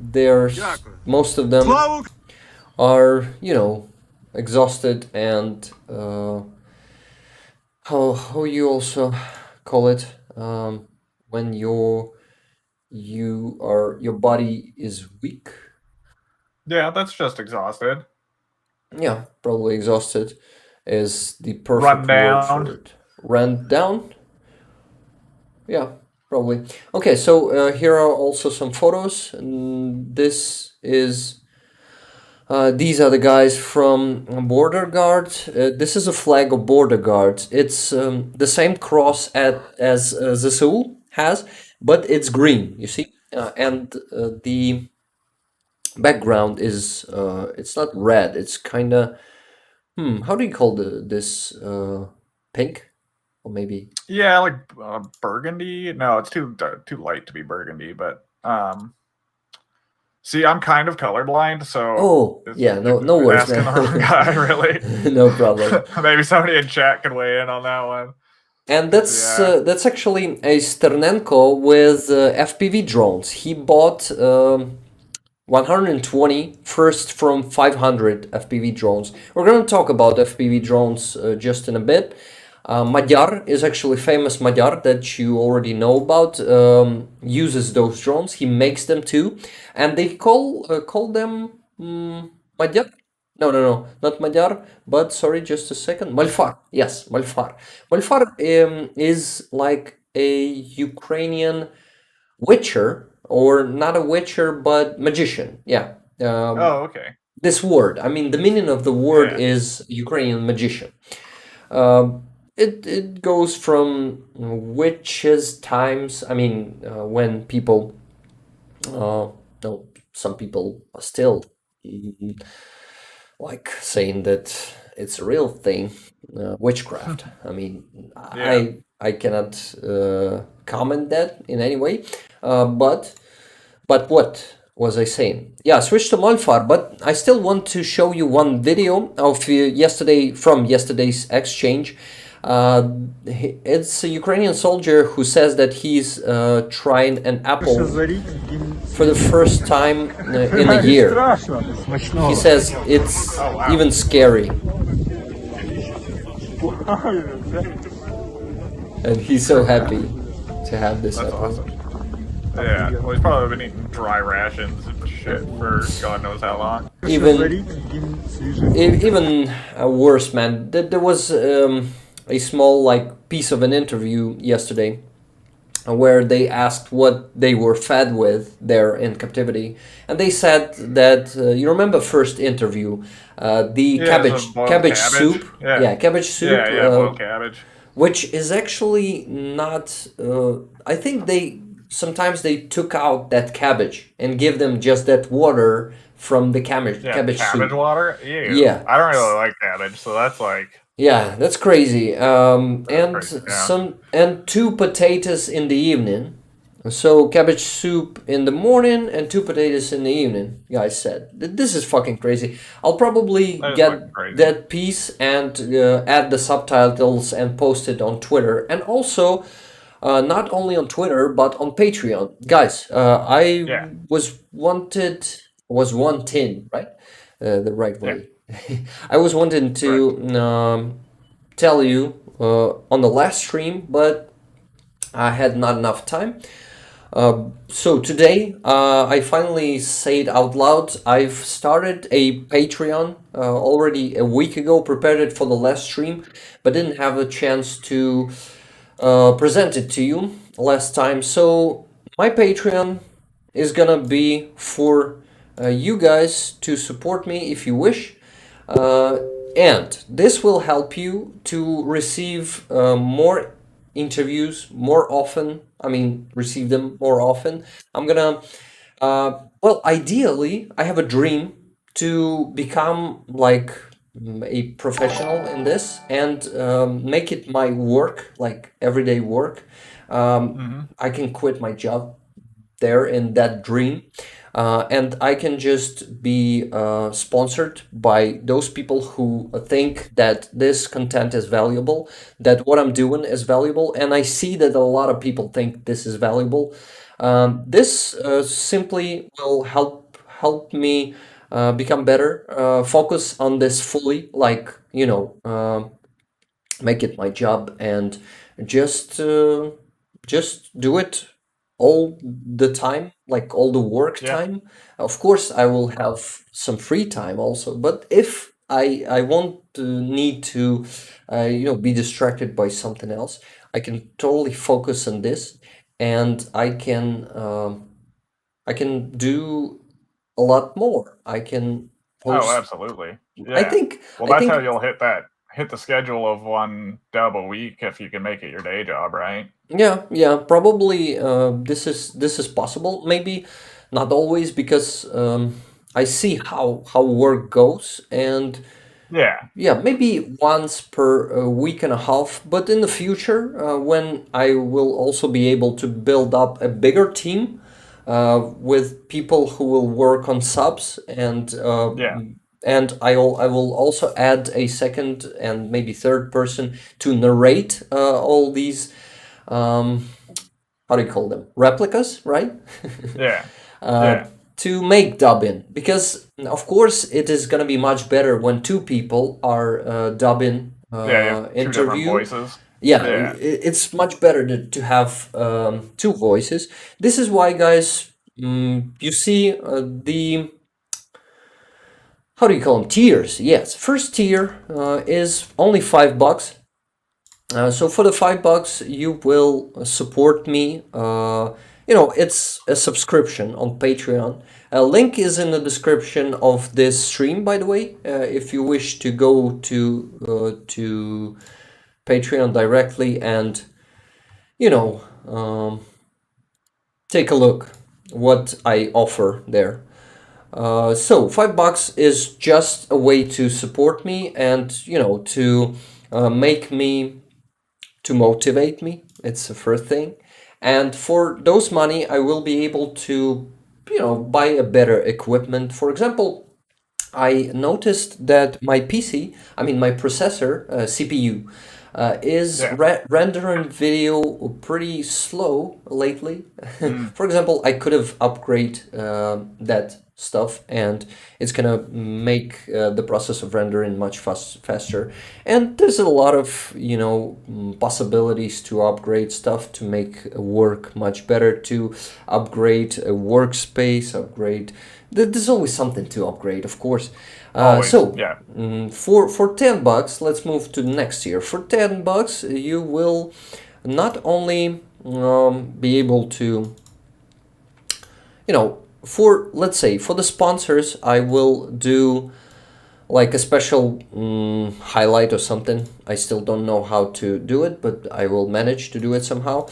There's most of them are, exhausted and how you also call it when your body is weak. Yeah, that's just exhausted. Yeah, probably exhausted is the Run perfect word for down. it. Run down. Yeah, probably. Okay, so here are also some photos. And these are the guys from Border Guard. This is a flag of Border Guards. It's the same cross as the Seoul has, but it's green, you see? And the background is, it's not red, it's kind of, how do you call this? Pink? Or maybe. Yeah, like burgundy. No, it's too light to be burgundy. But see, I'm kind of colorblind, so Oh, yeah, no worries, asking the wrong man. guy, really. No problem. Maybe somebody in chat can weigh in on that one. And that's Yeah. that's actually a Sternenko with FPV drones. He bought 120 first from 500 FPV drones. We're going to talk about FPV drones just in a bit. Magyar is actually famous. Magyar that you already know about uses those drones. He makes them too, and they call them Magyar. No, not Magyar, but sorry, just a second. Malfar. Yes, Malfar. Malfar is like a Ukrainian witcher, or not a witcher, but magician. Yeah. Oh, okay. This word, I mean, the meaning of the word Yeah. is Ukrainian magician. It goes from witches times. I mean, when people, no, some people are still like saying that it's a real thing, witchcraft. I mean, Yeah. I cannot comment that in any way, but what was I saying? Yeah, switch to Malfar, but I still want to show you one video of yesterday's exchange. It's a Ukrainian soldier who says that he's trying an apple for the first time in a year. He says it's even scary. And he's so happy to have this That's apple. awesome. Yeah. Well, he's probably been eating dry rations and shit for God knows how long. Even worse, man. There was a small piece of an interview yesterday where they asked what they were fed with there in captivity, and they said that you remember first interview, the cabbage soup, cabbage soup, boiled cabbage, which is actually not. I think they sometimes they took out that cabbage and give them just that water from the cabbage soup. Water. Ew. Yeah, I don't really like cabbage, so that's like. Yeah, that's crazy. And crazy, yeah. and 2 potatoes in the evening. So cabbage soup in the morning and 2 potatoes in the evening. Guys said this is fucking crazy. I'll probably get that piece and add the subtitles and post it on Twitter, and also not only on Twitter but on Patreon. Guys, I was wanting, right? The right way. I was wanting to tell you on the last stream, but I had not enough time. So today, I finally say it out loud. I've started a Patreon already a week ago, prepared it for the last stream, but didn't have a chance to present it to you last time. So my Patreon is gonna be for you guys to support me if you wish. And this will help you to receive more interviews more often. I mean, receive them more often. I'm gonna, well, ideally, I have a dream to become like a professional in this and make it my work, like everyday work. I can quit my job there in that dream. and I can just be sponsored by those people who think that this content is valuable, that what I'm doing is valuable, and I see that a lot of people think this is valuable. This simply will help me become better, focus on this fully, like make it my job, and just uh, just do it all the time, like all the work Yeah. time. Of course, I will have some free time also, but if I won't need to be distracted by something else, I can totally focus on this, and I can do a lot more. I can Oh, post. absolutely. I Yeah. think Well, I that's how think you'll hit the schedule of one dub a week if you can make it your day job, right? Yeah, yeah, probably this is possible. Maybe not always, because I see how work goes, and Yeah. yeah, maybe once per week and a half. But in the future, when I will also be able to build up a bigger team with people who will work on subs, Yeah. and I will also add a second and maybe third person to narrate all these, um, how do you call them, replicas, right? Yeah. uh, Yeah. to make dubbing, because of course it is going to be much better when two people are dubbing Yeah. You have two different interview. voices. Yeah, Yeah. it's much better to have two voices. This is why, guys, you see the, how do you call them, tiers. Yes, first tier is only $5. So for the $5, you will support me. It's a subscription on Patreon. A link is in the description of this stream, by the way. If you wish to go to Patreon directly and you know take a look what I offer there. So $5 is just a way to support me, and to make me, to motivate me. It's the first thing. And for those money, I will be able to, buy a better equipment. For example, I noticed that my PC, I mean my processor, CPU, is Yeah. rendering video pretty slow lately. Mm. For example, I could have upgrade that stuff, and it's gonna make the process of rendering much faster. And there's a lot of possibilities to upgrade stuff to make work much better, to upgrade a workspace, upgrade. There's always something to upgrade, of course. Always. So Yeah. for $10, let's move to the next year. For $10, you will not only be able to, for, let's say, for the sponsors, I will do like a special highlight or something. I still don't know how to do it, but I will manage to do it somehow.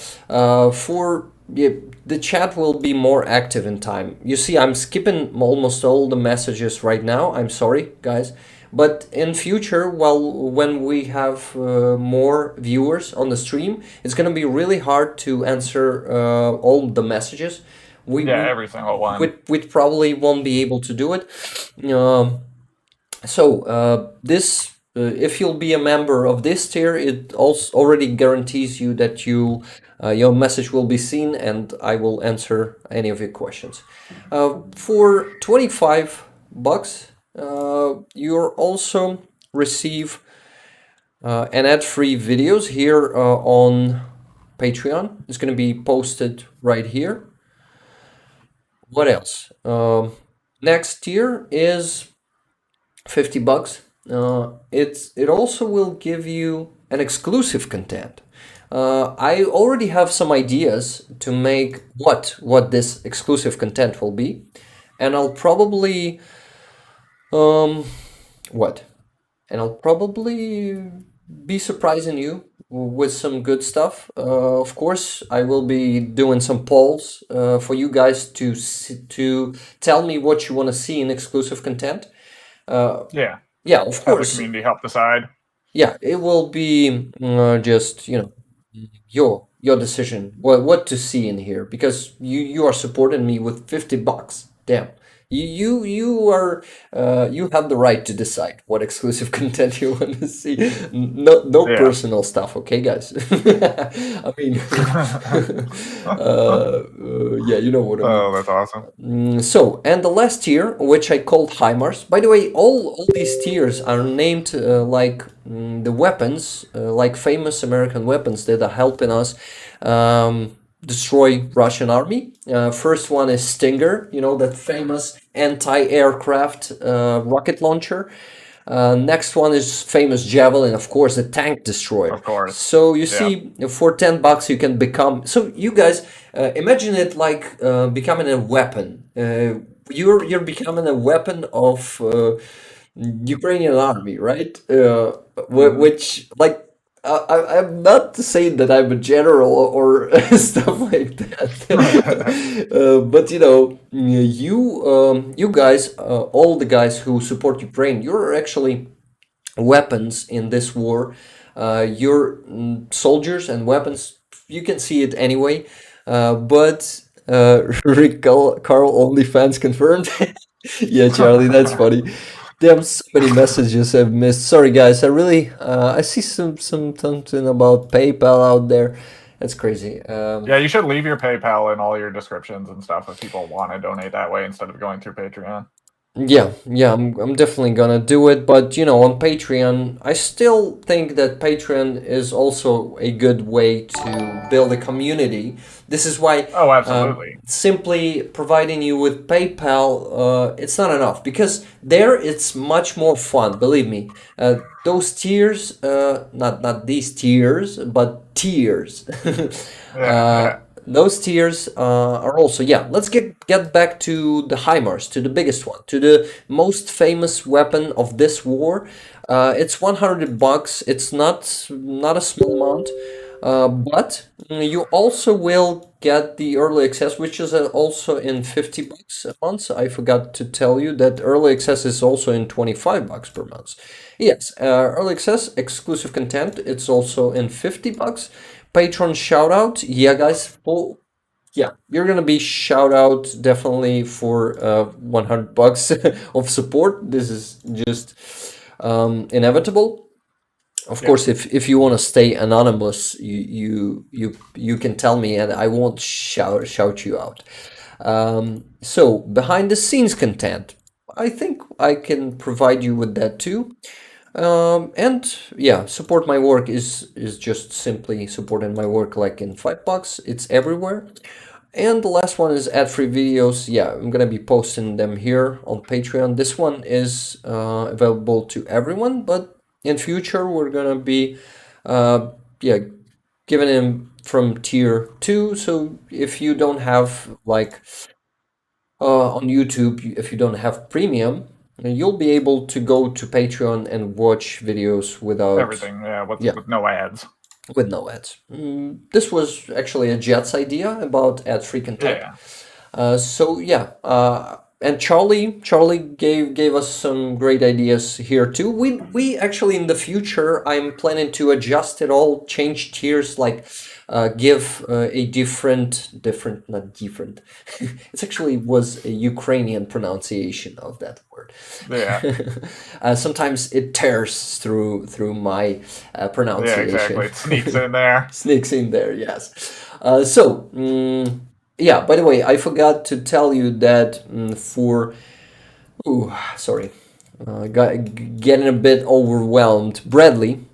For Yeah, the chat will be more active in time. You see, I'm skipping almost all the messages right now. I'm sorry, guys. But in future, well, when we have more viewers on the stream, it's gonna be really hard to answer all the messages. We Yeah. we Every single one. we probably won't be able to do it. Um, this, if you'll be a member of this tier, it also already guarantees you that your message will be seen, and I will answer any of your questions. For $25, you'll also receive an ad-free videos here on Patreon. It's going to be posted right here. What else? Next tier is $50. It also will give you an exclusive content. I already have some ideas to make what this exclusive content will be, and I'll probably um what and I'll probably be surprising you with some good stuff. Of course, I will be doing some polls for you guys to tell me what you want to see in exclusive content. Yeah. Yeah, of Have the course. community help decide. Yeah, it will be just your decision what to see in here, because you are supporting me with $50. Damn. You are you have the right to decide what exclusive content you want to see. No Yeah. personal stuff, okay, guys? I mean, yeah, you know what I mean. Oh, that's awesome. So, and the last tier, which I called HIMARS. By the way, all these tiers are named like the weapons, like famous American weapons that are helping us destroy Russian army. First one is Stinger, you know, that famous anti-aircraft rocket launcher. Next one is famous Javelin, of course, the tank destroyer. Of course. So you Yeah. see, for $10 you can become. So you guys imagine it like becoming a weapon. You're becoming a weapon of Ukrainian army, right? Hmm. Which like I'm not saying that I'm a general or stuff like that, but you know, you guys, all the guys who support Ukraine, you're actually weapons in this war. Your soldiers and weapons, you can see it anyway. But Rick Carl OnlyFans confirmed. Yeah, Charlie, that's funny. Damn, so many messages I've missed. Sorry, guys. I really, I see something about PayPal out there. That's crazy. Yeah, you should leave your PayPal in all your descriptions and stuff if people want to donate that way instead of going through Patreon. Yeah, I'm definitely gonna do it, but you know, on Patreon, I still think that Patreon is also a good way to build a community. This is why Oh, absolutely. simply providing you with PayPal, it's not enough because there it's much more fun. Believe me, those tiers, not these tiers, but tiers. uh, Yeah. those tiers are also, yeah. Let's get back to the HIMARS, to the biggest one, to the most famous weapon of this war. It's $100. It's not a small amount, but you also will get the early access, which is also in $50 a month. I forgot to tell you that early access is also in $25 per month. Yes, early access, exclusive content. It's also in $50. Patron shout out, yeah, guys. Full, yeah, you're gonna be shout out definitely for $100 of support. This is just inevitable. Of Yeah. course, if you want to stay anonymous, you can tell me, and I won't shout you out. So behind the scenes content, I think I can provide you with that too. And yeah, support my work is just simply supporting my work like in $5. It's everywhere. And the last one is ad-free videos. Yeah, I'm gonna be posting them here on Patreon. This one is available to everyone, but in future we're gonna be yeah, giving them from tier 2. So if you don't have like on YouTube, if you don't have premium, you'll be able to go to Patreon and watch videos without, Everything. Yeah, yeah, with no ads. with no ads. This was actually a Jet's idea about ad-free content. Yeah. So yeah, and Charlie gave us some great ideas here too. We actually in the future I'm planning to adjust it all, change tiers, like give a different not different. It actually was a Ukrainian pronunciation of that word. Yeah. Sometimes it tears through my Yeah, pronunciation. exactly. It sneaks in there. Sneaks in there, yes. So, yeah, by the way, I forgot to tell you that for. Ooh, sorry. Getting a bit overwhelmed. Bradley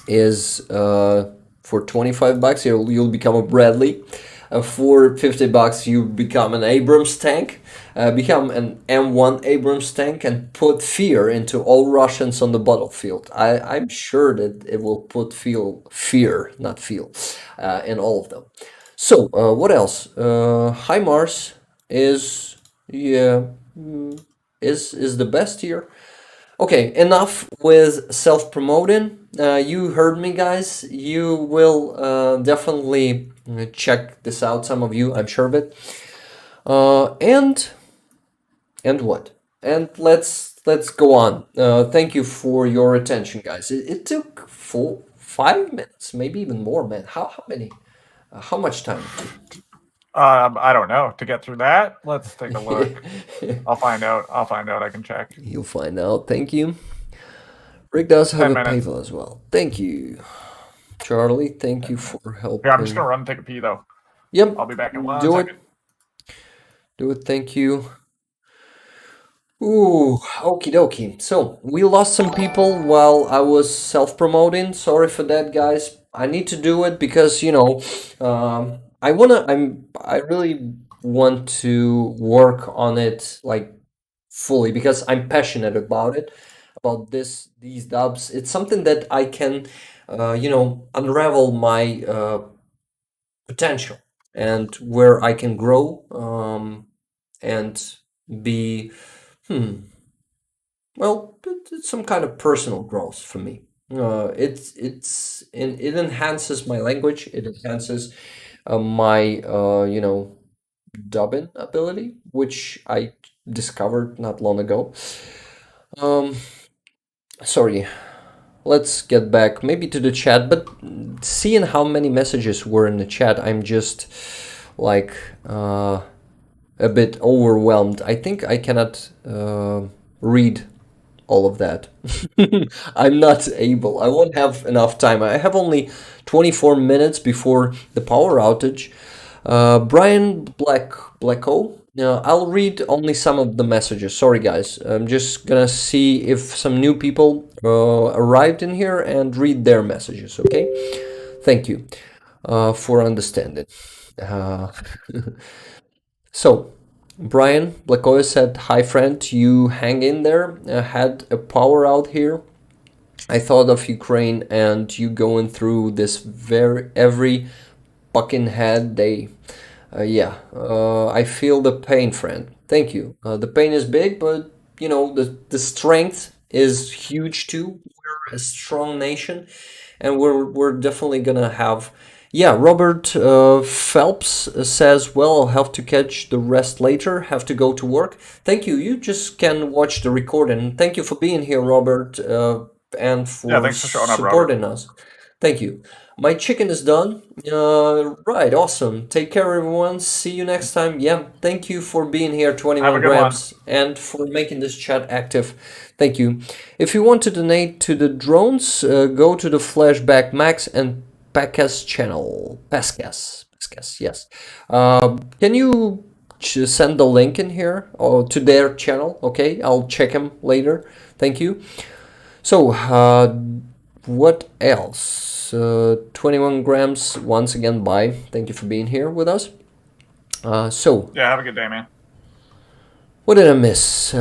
is for $25, you'll become a Bradley. For $50, you become an Abrams tank. Become an M1 Abrams tank and put fear into all Russians on the battlefield. I'm sure that it will put fear, not feel, in all of them. So, what else? HIMARS is, yeah, is the best here. Okay, enough with self-promoting. You heard me, guys. You will definitely check this out. Some of you, I'm sure of it. And what? And let's go on. Thank you for your attention, guys. It took 5 minutes, maybe even more, man. How many? How much time? I don't know. To get through that, let's take a look. I'll find out. I can check. You'll find out. Thank you. Rick does have 10 a minutes. PayPal as well. Thank you. Charlie, thank you for helping. Yeah, I'm just gonna run and take a pee though. Yep. I'll be back in 1 Do second. it. Do it. Thank you. Ooh, okie dokie. So we lost some people while I was self-promoting. Sorry for that, guys. I need to do it because I really want to work on it like fully because I'm passionate about it, about these dubs. It's something that I can, unravel my potential and where I can grow and be. Well, it's some kind of personal growth for me. It enhances my language. It enhances my dubbing ability, which I discovered not long ago. Um, Sorry. Let's get back maybe to the chat, but seeing how many messages were in the chat, I'm just like a bit overwhelmed. I think I cannot read all of that. I'm not able. I won't have enough time. I have only 24 minutes before the power outage. Brian Blacko. I'll read only some of the messages. Sorry, guys. I'm just gonna see if some new people arrived in here and read their messages. Okay. Thank you for understanding. Uh, so, Brian Blakoya said, "Hi, friend. You hang in there. Had a power out here. I thought of Ukraine and you going through this every fucking head day. I feel the pain, friend. Thank you. The pain is big, but the strength is huge too. We're a strong nation, and we're definitely gonna have. Yeah, Robert Phelps says, "Well, I'll have to catch the rest later. Have to go to work." Thank you. You just can watch the recording. Thank you for being here, Robert, and Yeah, for thanks for showing up, Robert. supporting us. Thank you. My chicken is done. Right, awesome. Take care, everyone. See you next time. Yeah, thank you for being here, Have a 21 good one. grams, and for making this chat active. Thank you. If you want to donate to the drones, go to the Flashback Max and Pascas channel. Pascas, yes. Can you send the link in here or to their channel? Okay, I'll check them later. Thank you. So, what else? 21 grams, once again, bye. Thank you for being here with us. Yeah, have a good day, man. What did I miss?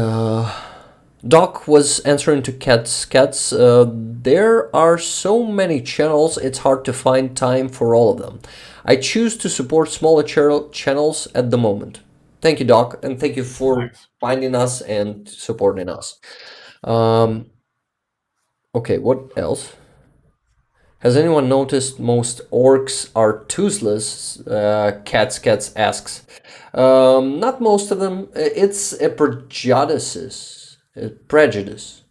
Doc was answering to Cats. There are so many channels, it's hard to find time for all of them. I choose to support smaller channels at the moment. Thank you, Doc, and thank you for finding us and supporting us. Okay, what else? Has anyone noticed most orcs are toothless? Cats asks. Not most of them. It's a prejudice. Prejudice.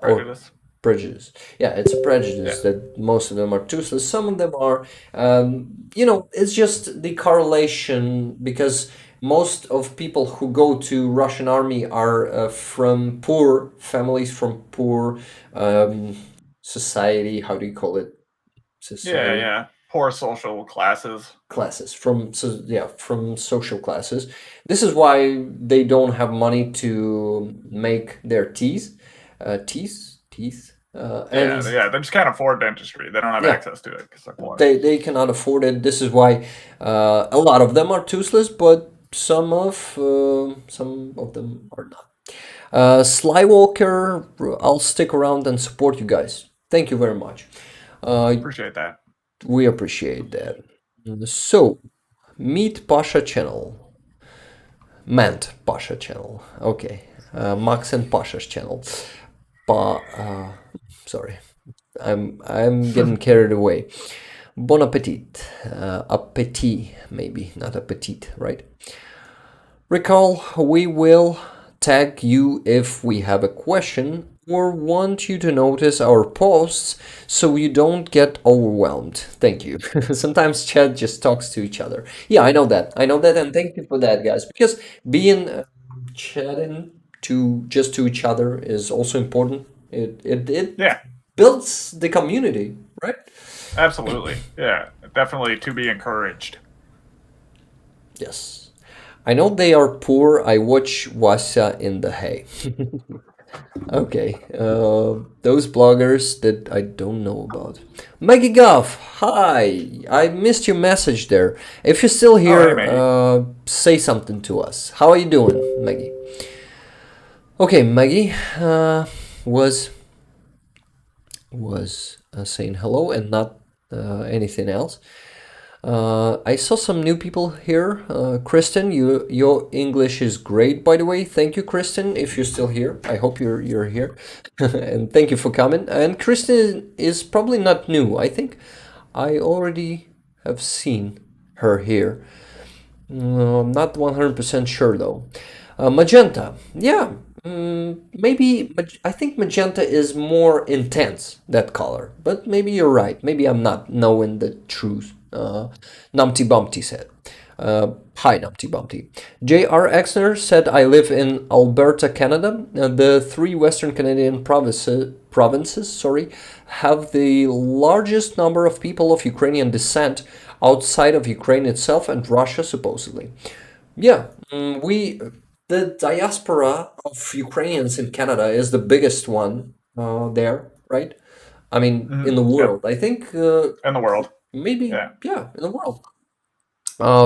Prejudice. Prejudice. Yeah, it's a prejudice that most of them are toothless. Some of them are. It's just the correlation because most of people who go to Russian army are from poor families, from poor society. How do you call it? Society. Yeah. Poor social classes. From social classes. This is why they don't have money to make their teeth. They just can't afford dentistry. They don't have access to it because they're poor. They cannot afford it. This is why a lot of them are toothless, but some of them are not. Slywalker, I'll stick around and support you guys. Thank you very much. Appreciate that. We appreciate that. So, meet Pasha channel. Meant Pasha channel. Okay. Max and Pasha's channel. Sorry. I'm getting carried away. Bon appetit. Appetit, maybe, not appetit, right? Recall, we will tag you if we have a question or want you to notice our posts so you don't get overwhelmed. Thank you. Sometimes chat just talks to each other. Yeah, I know that. I know that, and thank you for that, guys. Because being chatting to each other is also important. It Yeah, builds the community, right? absolutely. Yeah, definitely to be encouraged. Yes. I know they are poor. I watch Wasa in the hay. Okay, those bloggers that I don't know about. Maggie Goff, hi. I missed your message there. If you're still Oh, hey, here, Maggie. say something to us. How are you doing, Maggie? Okay, Maggie was saying hello and not anything else. I saw some new people here. Kristen, your English is great, by the way. Thank you, Kristen, if you're still here. I hope you're here, and thank you for coming. And Kristen is probably not new. I think I already have seen her here. I'm not 100% sure though. Magenta, yeah, maybe I think magenta is more intense, that color, but maybe you're right. Maybe I'm not knowing the truth. Numpty Bumpty said. Hi, Numpty Bumpty. J.R. Exner said, I live in Alberta, Canada. The three Western Canadian provinces, sorry, have the largest number of people of Ukrainian descent outside of Ukraine itself and Russia, supposedly. Yeah, the diaspora of Ukrainians in Canada is the biggest one there, right? I mean, in the Yep, world. I think in the world. maybe, Yeah. yeah, in the world.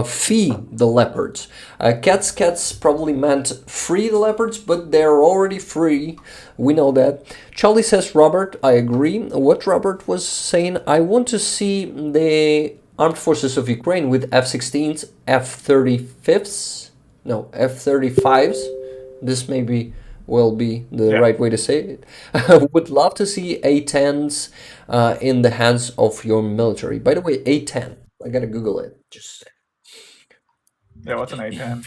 Fee the leopards. Cats probably meant free the leopards, but they're already free. We know that. Charlie says, Robert, I agree. What Robert was saying, I want to see the armed forces of Ukraine with F-16s, F-35s, no, F-35s. This maybe will be the Yeah. right way to say it. I would love to see A-10s in the hands of your military. By the way, A-10, I gotta Google it. Just Yeah, what's an A10?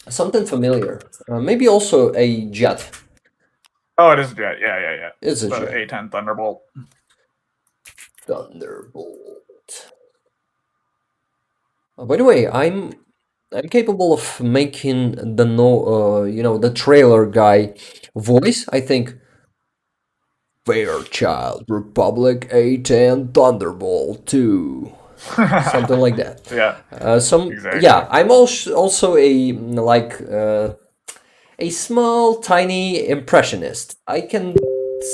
something familiar. Maybe also a jet. Oh, it is a jet. Yeah. It's a The jet. A10 Thunderbolt. Thunderbolt. By the way, I'm capable of making the the trailer guy voice. I think Fairchild Republic A10 Thunderbolt 2. Something like that. Yeah, exactly. I'm also a small, tiny impressionist. I can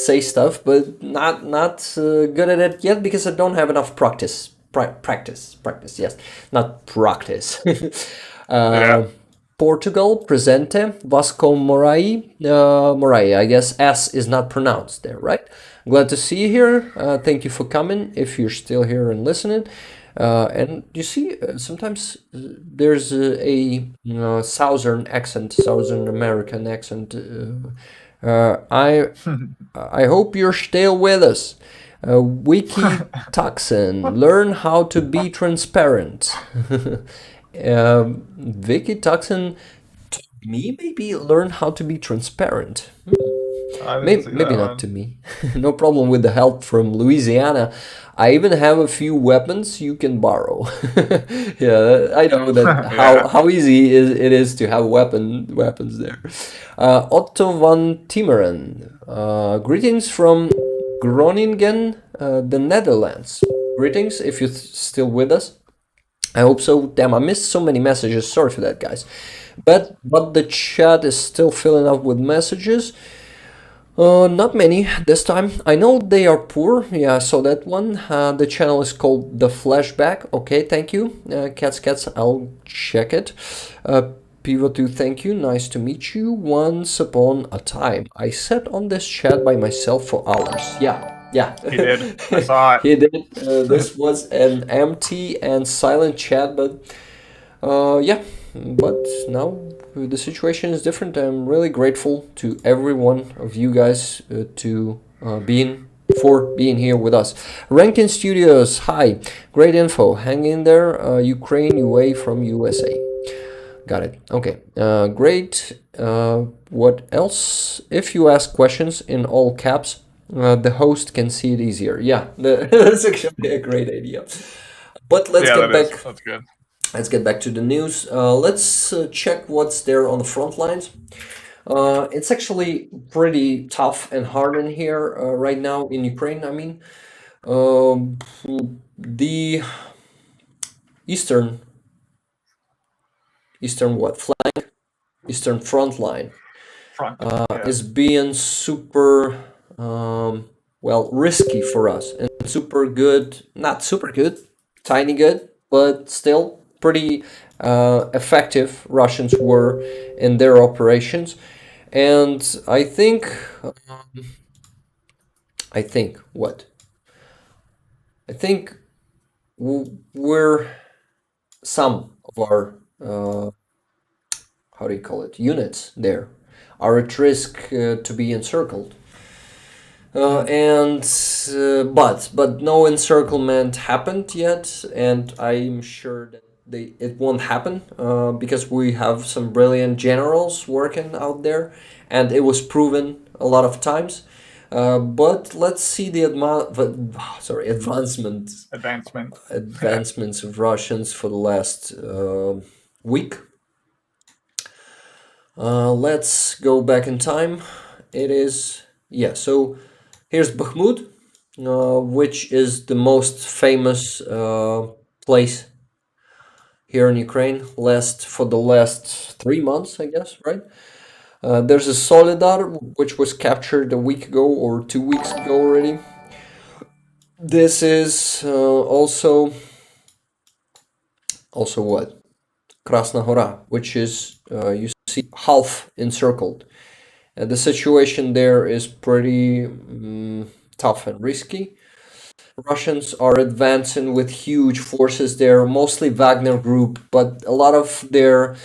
say stuff, but not good at it yet because I don't have enough practice. Practice. Yes, not practice. Yeah. Portugal, presente, Vasco Morai. Morai, I guess S is not pronounced there, right? Glad to see you here. Thank you for coming. If you're still here and listening. And you see, sometimes there's southern accent, Southern American accent. I hope you're still with us. Wiki Toxin, learn how to be transparent. Vicky Toxin told me maybe learn how to be transparent. I didn't Maybe, see maybe that not one. to me. No problem with the help from Louisiana. I even have a few weapons you can borrow. Yeah, I know that Yeah. how easy it is to have weapons there. Otto van Timmeren. Greetings from Groningen, the Netherlands. Greetings if you're still with us. I hope so. Damn, I missed so many messages. Sorry for that, guys. But the chat is still filling up with messages. Not many this time. I know they are poor. Yeah, I saw that one. The channel is called The Flashback. Okay, thank you. Cats, I'll check it. Pivo2, thank you. Nice to meet you. Once upon a time, I sat on this chat by myself for hours. Yeah. He did. I saw it. He did. This was an empty and silent chat, but yeah, but now the situation is different. I'm really grateful to every one of you guys for being here with us. Rankin Studios, hi, great info. Hang in there. Ukraine away from USA. Got it. Okay. Great What else? If you ask questions in all caps, the host can see it easier. Yeah, that's actually a great idea. But let's Yeah, get that is. back. That's good. Let's get back to the news. Let's check what's there on the front lines. It's actually pretty tough and hard in here right now in Ukraine. I mean, um, the eastern eastern what flank, eastern front line Front. Yeah. is being super well risky for us and super good, not super good, tiny good, but still pretty effective. Russians were in their operations, and I think what I think we're some of our how do you call it units there are at risk to be encircled. Mm. But no encirclement happened yet, and I'm sure that it won't happen because we have some brilliant generals working out there, and it was proven a lot of times. But let's see the Advancement. Yeah. advancements of Russians for the last week. Let's go back in time. It is, yeah, so here's Bakhmut, which is the most famous place here in Ukraine, last for the last 3 months, I guess, right? There's a Soledar, which was captured a week ago or 2 weeks ago already. This is also what? Krasna Hora, which is you see half encircled. The situation there is pretty tough and risky. Russians are advancing with huge forces there, mostly Wagner Group, but a lot of their.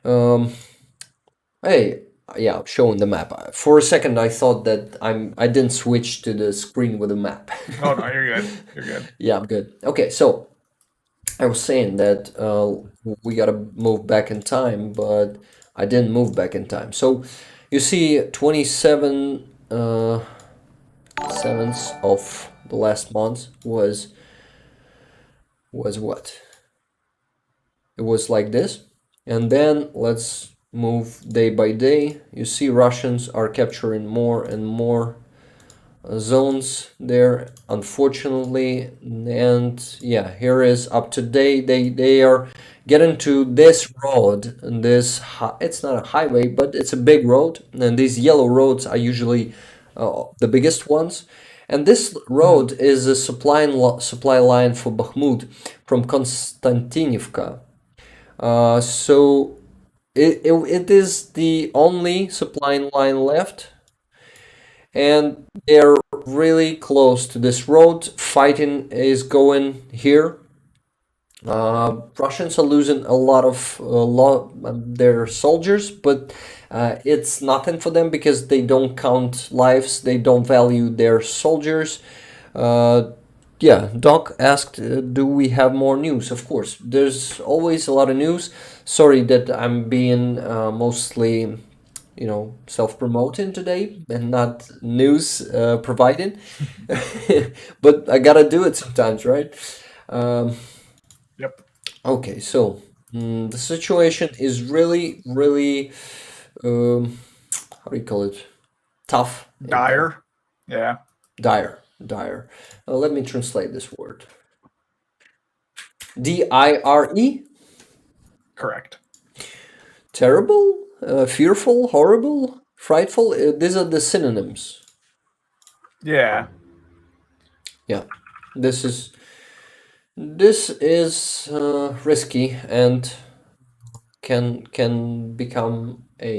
Um, hey, yeah, I'm showing the map. For a second, I thought that I didn't switch to the screen with a map. Oh no, you're good. You're good. Yeah, I'm good. Okay, so I was saying that we gotta move back in time, but I didn't move back in time. So you see, 27 sevenths of the last month was what? It was like this, and then let's move day by day. You see, Russians are capturing more and more zones there, unfortunately. And yeah, here is up to date. They are getting to this road, and it's not a highway, but it's a big road, and these yellow roads are usually the biggest ones. And this Mm. road is a supply line for Bakhmut from Konstantinivka. So it is the only supply line left, and they're really close to this road. Fighting is going here. Russians are losing a lot of their soldiers, but it's nothing for them because they don't count lives. They don't value their soldiers. Uh, yeah, Doc asked, "Do we have more news?" Of course, there's always a lot of news. Sorry that I'm being mostly self-promoting today and not news providing, but I gotta do it sometimes, right? um, Yep. okay, so the situation is really really how do you call it, tough in there. Dire. Yeah. Dire. Let me translate this word. Dire. Correct. Terrible, fearful, horrible, frightful. These are the synonyms. Yeah. Yeah, this is risky and can become a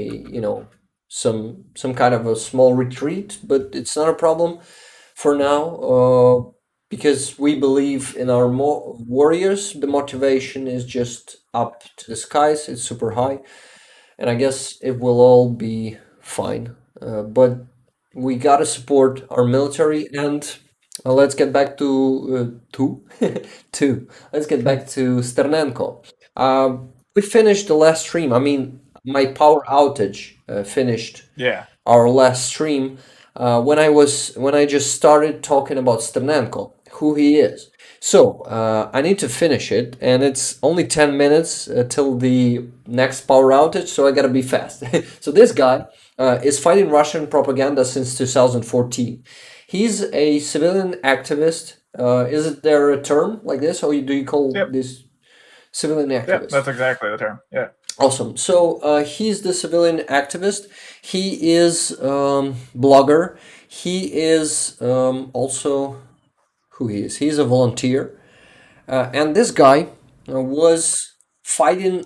some kind of a small retreat, but it's not a problem for now because we believe in our warriors. The motivation is just up to the skies. It's super high, and I guess it will all be fine. But we gotta support our military, and let's get back to let's get back to Sternenko. We finished the last stream. I mean, my power outage finished Yeah. our last stream, when I just started talking about Sternenko, who he is. So I need to finish it, and it's only 10 minutes till the next power outage, so I gotta be fast. So this guy is fighting Russian propaganda since 2014. He's a civilian activist. Is it there a term like this, or do you call Yep. this civilian Yep. activist? That's exactly the term. Yeah. Awesome. So he's the civilian activist. He is blogger. He is also who he is. He's a volunteer, and this guy was fighting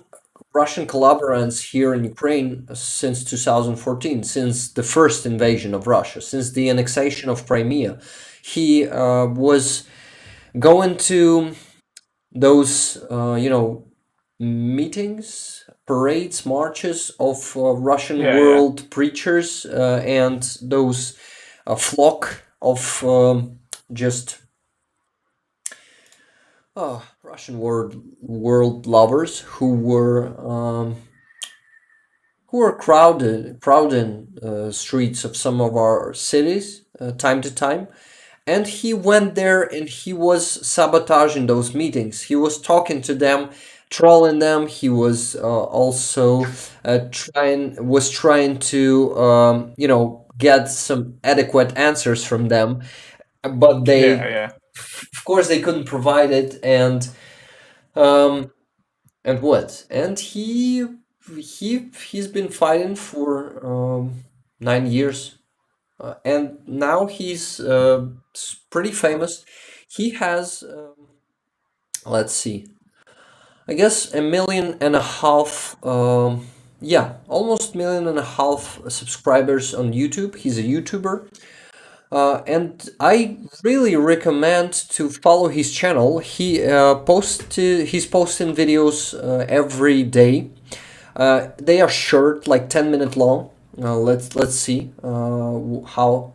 Russian collaborators here in Ukraine since 2014, since the first invasion of Russia, since the annexation of Crimea. He was going to those meetings, parades, marches of Russian Yeah. Yeah. world preachers and those flock of just Russian world lovers who were crowding streets of some of our cities time to time. And he went there and he was sabotaging those meetings. He was talking to them, trolling them. He was also trying to get some adequate answers from them, but Yeah. they, Yeah. of course, they couldn't provide it. Um, and what? And he's been fighting for 9 years, and now he's pretty famous. He has, let's see, I guess 1.5 million, yeah, almost 1.5 million subscribers on YouTube. He's a YouTuber. And I really recommend to follow his channel. He's posting videos every day. They are short, like 10-minute long. Let's see how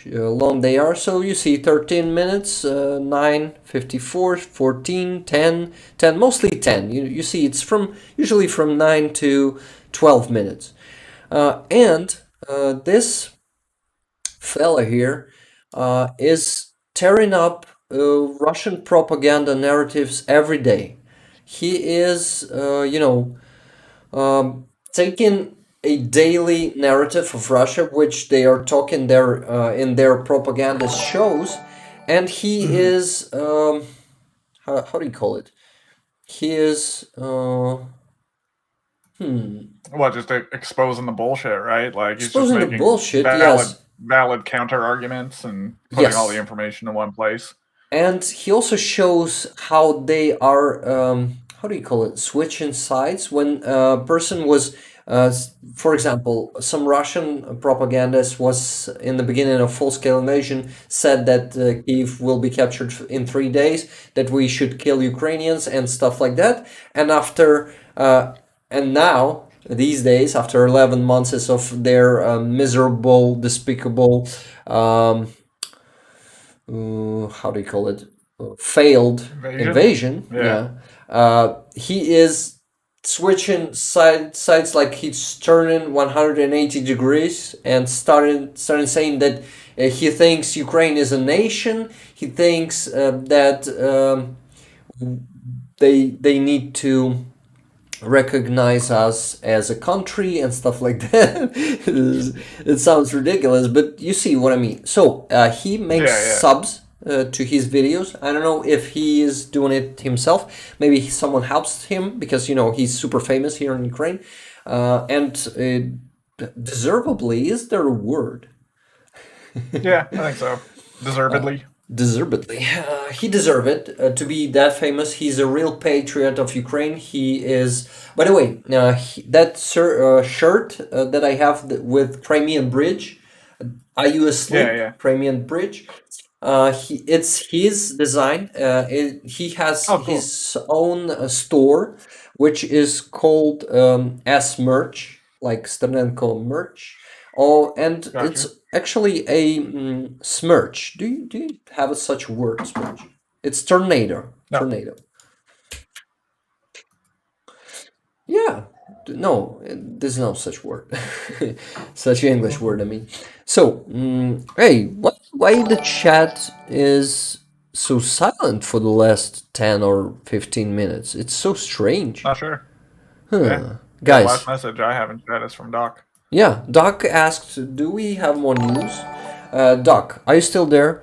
long they are. So you see 13 minutes, 9, 54, 14, 10, 10, mostly 10. You see it's usually from 9 to 12 minutes. And this fella here is tearing up Russian propaganda narratives every day. He is, taking a daily narrative of Russia, which they are talking there in their propaganda shows, and he Hmm. is, how do you call it? He is, Well, just exposing the bullshit, right? Like he's just exposing the making bullshit, yes. valid counter arguments and putting all the Yes. information in one place. And he also shows how they are, how do you call it, switching sides. When a person was, for example, some Russian propagandist was in the beginning of full-scale invasion said that Kiev will be captured in 3 days, that we should kill Ukrainians and stuff like that. And and now, these days, after 11 months of their miserable, despicable, how do you call it, failed Invasion? invasion, Yeah. yeah, he is switching sides, like he's turning 180 degrees and starting saying that he thinks Ukraine is a nation. He thinks that they need to recognize us as a country and stuff like that. It sounds ridiculous, but you see what I mean. So he makes Yeah. Yeah. subs to his videos. I don't know if he is doing it himself. Maybe someone helps him because he's super famous here in Ukraine, and deservedly is there a word? Yeah. I think so. Deservedly. Deservedly. He deserved it to be that famous. He's a real patriot of Ukraine. He is, by the way, that shirt that I have with Crimean Bridge, Are You Yeah. Asleep? Yeah. Crimean Bridge. It's his design. He has Oh, cool. his own store, which is called S Merch, like Sternenko merch. Oh, and it's Gotcha. actually a smirch. Do you have a such word, smirch? It's tornado. No. Tornado. Yeah. no, there's no such word, such English word. I mean, so hey, why the chat is so silent for the last 10 or 15 minutes? It's so strange, Not sure. Yeah. huh? Yeah, the last Guys, message I have in chat is from Doc. yeah, Doc asked, "Do we have more news?" Doc, are you still there?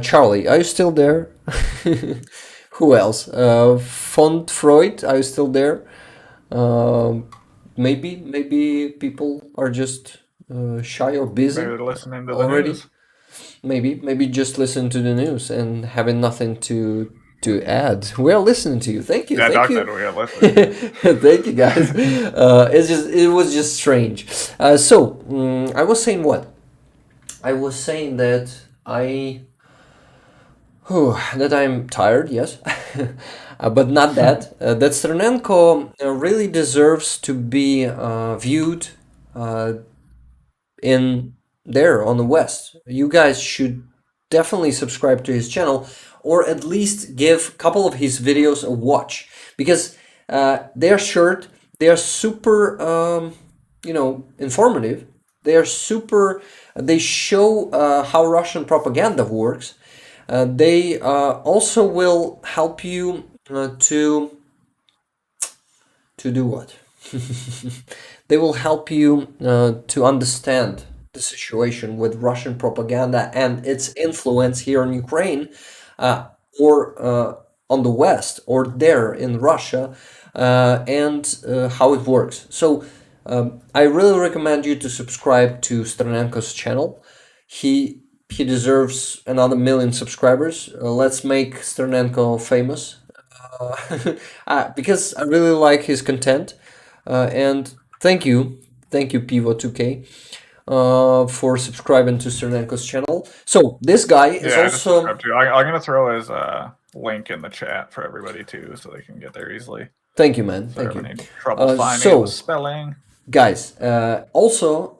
Charlie, are you still there? Who else? Font Freud, are you still there? Um, maybe people are just shy or Maybe busy they're listening to the already. news. Maybe just listen to the news and having nothing to add. We are listening to you. Yeah, Thank Doc you, said we got listening to you. thank you guys. It was just strange. I was saying what? I was saying that that I'm tired, yes, but not that. That Sternenko really deserves to be viewed uh, in there on the West. You guys should definitely subscribe to his channel or at least give a couple of his videos a watch because they are short, they are super, informative. They are super. They show how Russian propaganda works. They also will help you to do what? They will help you to understand the situation with Russian propaganda and its influence here in Ukraine, uh, or on the West, or there in Russia, and how it works. So I really recommend you to subscribe to Sternenko's channel. He deserves another million subscribers. Let's make Sternenko famous because I really like his content. And thank you, Pivo2K, for subscribing to Sternenko's channel. So this guy is Yeah, I just also. subscribed to. I'm gonna throw his link in the chat for everybody too, so they can get there easily. Thank you, man. So Thank if you. any trouble finding it with spelling. Guys, also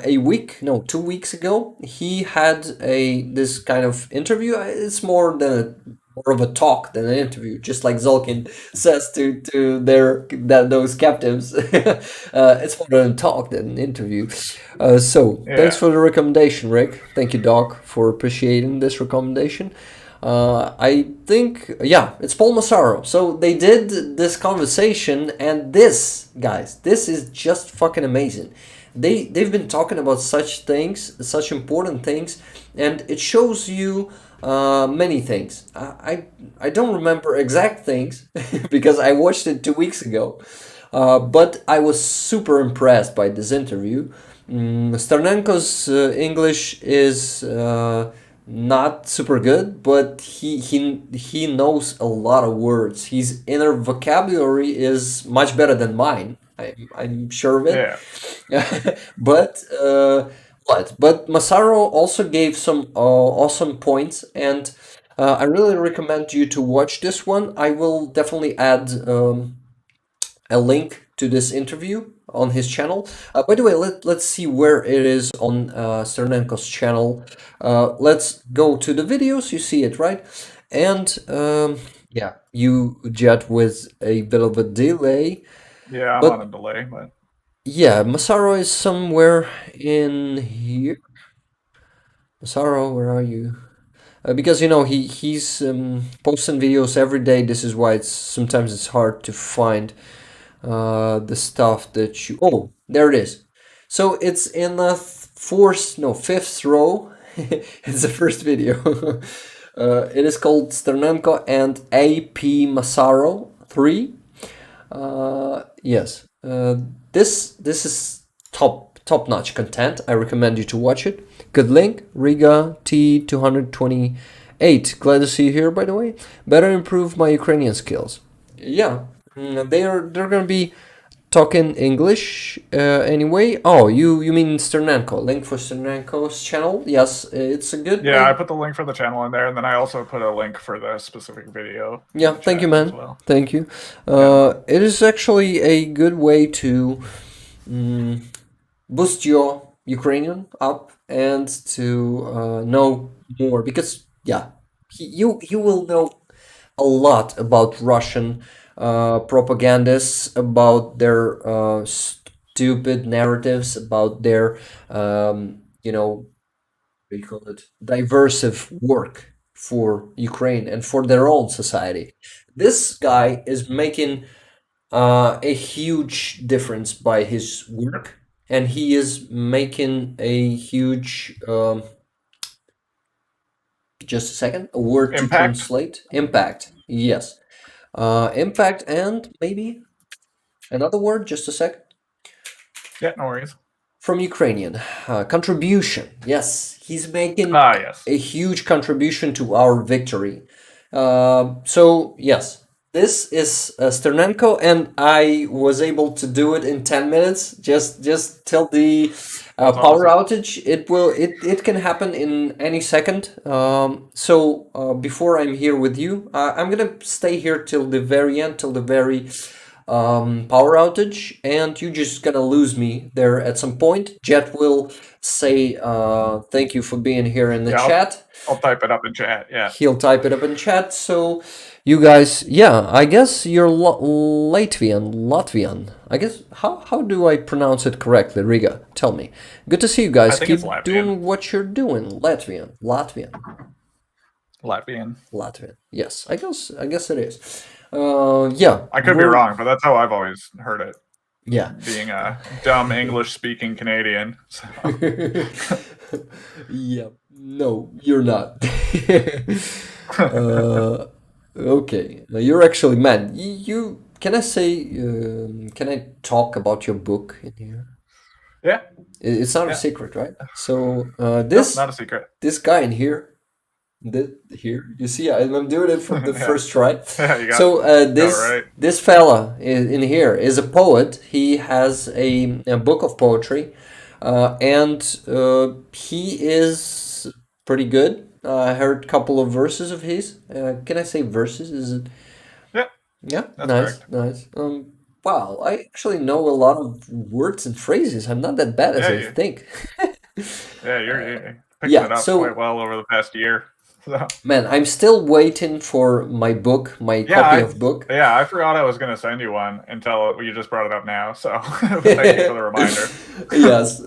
a week, no, 2 weeks ago, he had this kind of interview. It's more of a talk than an interview, just like Zulkin says to those captives. It's more than a talk than an interview. Thanks Yeah. for the recommendation, Rick. Thank you, Doc, for appreciating this recommendation. I think, yeah, it's Paul Masaro. So they did this conversation, and this, guys, this is just fucking amazing. They've been talking about such things, such important things, and it shows you many things. I don't remember exact things because I watched it 2 weeks ago, but I was super impressed by this interview. Sternenko's English is not super good, but he knows a lot of words. His inner vocabulary is much better than mine. I'm sure of it. Yeah. But what? But Masaro also gave some awesome points, and I really recommend you to watch this one. I will definitely add a link to this interview on his channel. By the way, let's see where it is on Sternenko's channel. Let's go to the videos. You see it, right? And yeah, you jet with a bit of a delay. Yeah, I'm on But a delay, but yeah, Masaro is somewhere in here. Masaro, where are you? Because he's posting videos every day. This is why sometimes it's hard to find the stuff that you. Oh, there it is. So it's in the fifth row. It's the first video. It is called Sternenko and AP Masaro 3. Yes. This is top notch content. I recommend you to watch it. Good link. Riga T228. Glad to see you here, by the way. Better improve my Ukrainian skills. Yeah, they're gonna be talking English anyway. Oh, you mean Sternenko? Link for Sternenko's channel? Yes, it's a good yeah, I way. put the link for the channel in there, and then I also put a link for the specific video. Yeah, thank you, As man. well. Thank you. Yeah. It is actually a good way to boost your Ukrainian up and to know more because yeah, you will know a lot about Russian propagandists about their stupid narratives, about their, you know, what do you call it, diversive work for Ukraine and for their own society. This guy is making a huge difference by his work, and he is making a huge, just a second, a word to Impact. translate, impact. Yes, impact, and maybe another word, just a second. Yeah, no worries. From Ukrainian, contribution. Yes, he's making Ah, yes. a huge contribution to our victory. So yes, this is Sternenko, and I was able to do it in 10 minutes. Just till the That's power awesome. outage. It can happen in any second. So before I'm here with you, I'm gonna stay here till the very end, till the very power outage, and you just gonna lose me there at some point. Jet will say thank you for being here in the Yeah, chat. I'll type it up in chat. Yeah. He'll type it up in chat. So you guys, yeah, I guess you're Latvian. I guess how do I pronounce it correctly, Riga? Tell me. Good to see you I guys. think it's Keep Latvian. doing what you're doing. Latvian. Latvian. Yes, I guess it is. Yeah, I could be wrong, but that's how I've always heard it. Yeah. Being a dumb English-speaking Canadian. So. Yeah. No, you're not. Okay. Now you're actually man. You can I say? Can I talk about your book in here? Yeah. It's not a Yeah. secret, right? So No, this not a secret. this guy in here, here you see, I'm doing it from the Yeah. first try. Yeah, you got So this right. this fella in here is a poet. He has a book of poetry, and he is pretty good. I heard a couple of verses of his. Can I say verses? Is it? Yeah, Yeah, that's nice, correct. nice. Wow, I actually know a lot of words and phrases. I'm not that bad as Yeah, I think. you're picking Yeah, it up quite so well over the past year. So. man, I'm still waiting for my book, my Yeah, copy of book. I forgot I was going to send you one until you just brought it up now. So thank you for the reminder. Yes.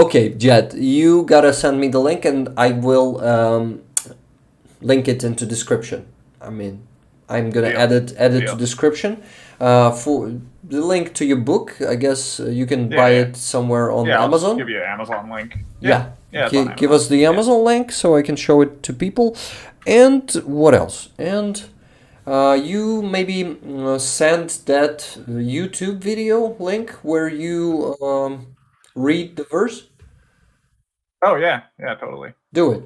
Okay, Jed, you gotta send me the link, and I will link it into description. I mean, I'm gonna Deal. add it to Deal. description. For the link to your book, I guess you can buy Yeah. it somewhere on Yeah, I'll just Amazon. give you an Amazon link. Yeah. Yeah, it's on Give Amazon. us the Amazon link so I can show it to people. And what else? And you maybe send that YouTube video link where you read the verse. Oh, yeah, totally. Do it.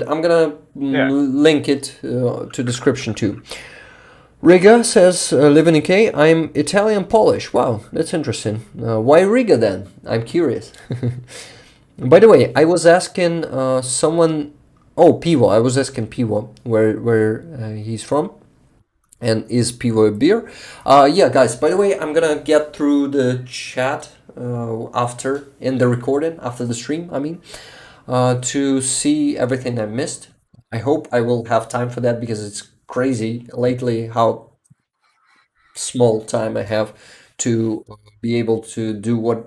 I'm gonna Yeah. link it to description too. Riga says, live in UK. I'm Italian Polish. Wow, that's interesting. Why Riga then? I'm curious. By the way, I was asking someone. Oh, Pivo. I was asking Pivo where he's from, and is Pivo a beer? Yeah, guys. By the way, I'm gonna get through the chat after in the recording after the stream. I mean, to see everything I missed. I hope I will have time for that because it's crazy lately how small time I have to be able to do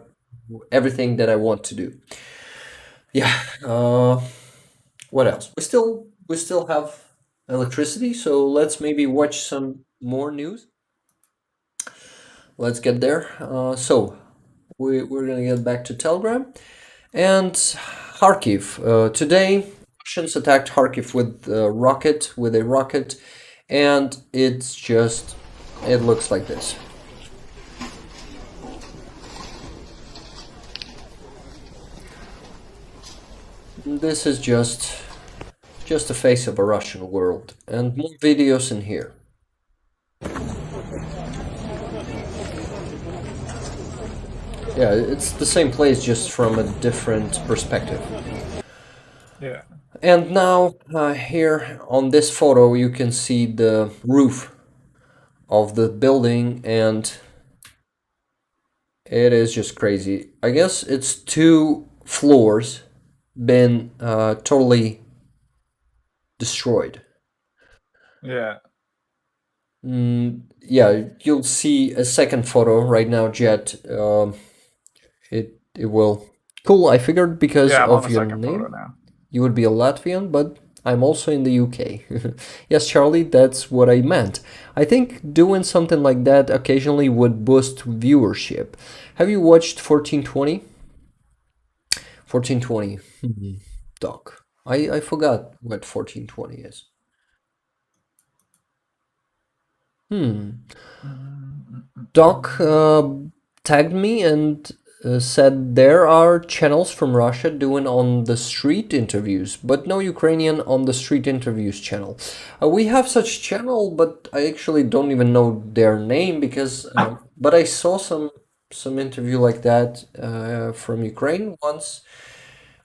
everything that I want to do. Yeah. What else? We still have electricity, so let's maybe watch some more news. Let's get there. So we're gonna get back to Telegram and Kharkiv. Today, Russians attacked Kharkiv with a rocket, and it looks like this. This is just a face of a Russian world, and more videos in here. Yeah, it's the same place, just from a different perspective. Yeah. And now, here on this photo, you can see the roof of the building, and it is just crazy. I guess it's 2 floors been totally destroyed. Yeah. Yeah, you'll see a second photo right now, Jet. It will. Cool. I figured because Yeah, I'm on of the your second photo name, now. you would be a Latvian, but I'm also in the UK. Yes, Charlie, that's what I meant. I think doing something like that occasionally would boost viewership. Have you watched 1420? 1420. Doc. I forgot what 1420 is. Hmm. Doc tagged me and said there are channels from Russia doing on the street interviews, but no Ukrainian on the street interviews channel. We have such channel, but I actually don't even know their name because. But I saw some interview like that from Ukraine once.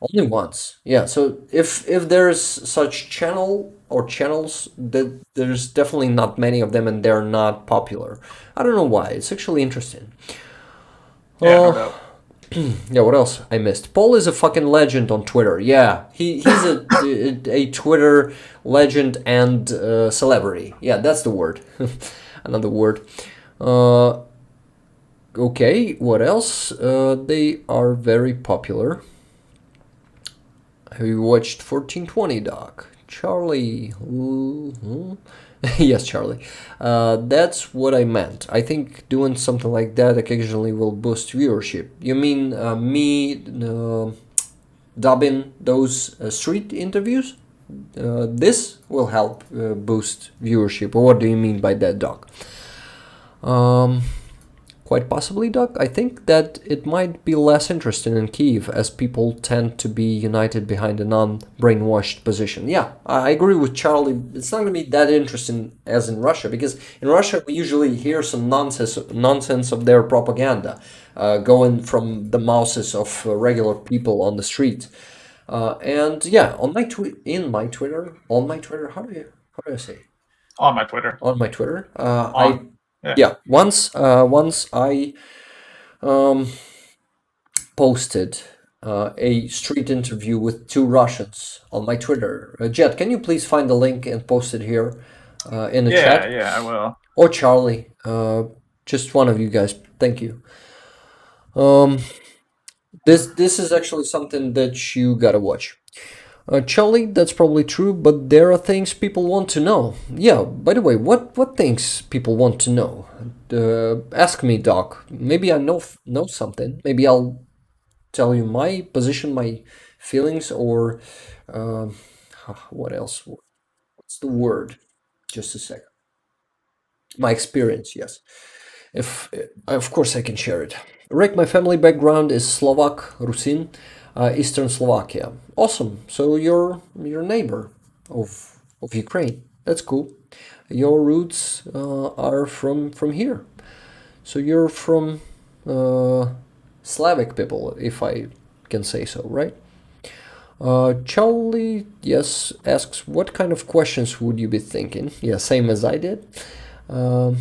Only once. Yeah, so if there's such channel or channels, that there's definitely not many of them and they're not popular. I don't know why. It's actually interesting. Yeah, no Uh doubt. yeah, what else I missed? Paul is a fucking legend on Twitter. Yeah, he's a Twitter legend and celebrity. Yeah, that's the word. Another word. Uh okay, what else? They are very popular. Have you watched 1420, Doc? Charlie. Yes, Charlie. That's what I meant. I think doing something like that occasionally will boost viewership. You mean me dubbing those street interviews? This will help boost viewership. Or what do you mean by that, Doc? Um, Quite possibly, Doc. I think that it might be less interesting in Kiev as people tend to be united behind a non-brainwashed position. Yeah, I agree with Charlie. It's not going to be that interesting as in Russia because in Russia we usually hear some nonsense of their propaganda going from the mouths of regular people on the street. And yeah, on my Twitter, how do I say? On my Twitter. On my Twitter, I On. Yeah. yeah once I um, posted a street interview with two Russians on my Twitter. Jet, can you please find the link and post it here in the Yeah, chat? yeah, I will. Or Charlie, just one of you guys. Thank you. Um, this is actually something that you gotta watch. Charlie, that's probably true, but there are things people want to know. Yeah, by the way, what things people want to know? Ask me, Doc. Maybe I know something. Maybe I'll tell you my position, my feelings, or um, what else? What's the word? Just a second. My experience, yes. If of course I can share it. Rick, my family background is Slovak, Rusin, Eastern Slovakia. Awesome. So you're your neighbor of Ukraine. That's cool. Your roots are from here. So you're from Slavic people, if I can say so, right? Charlie, yes, asks, what kind of questions would you be thinking? Yeah, same as I did. Um,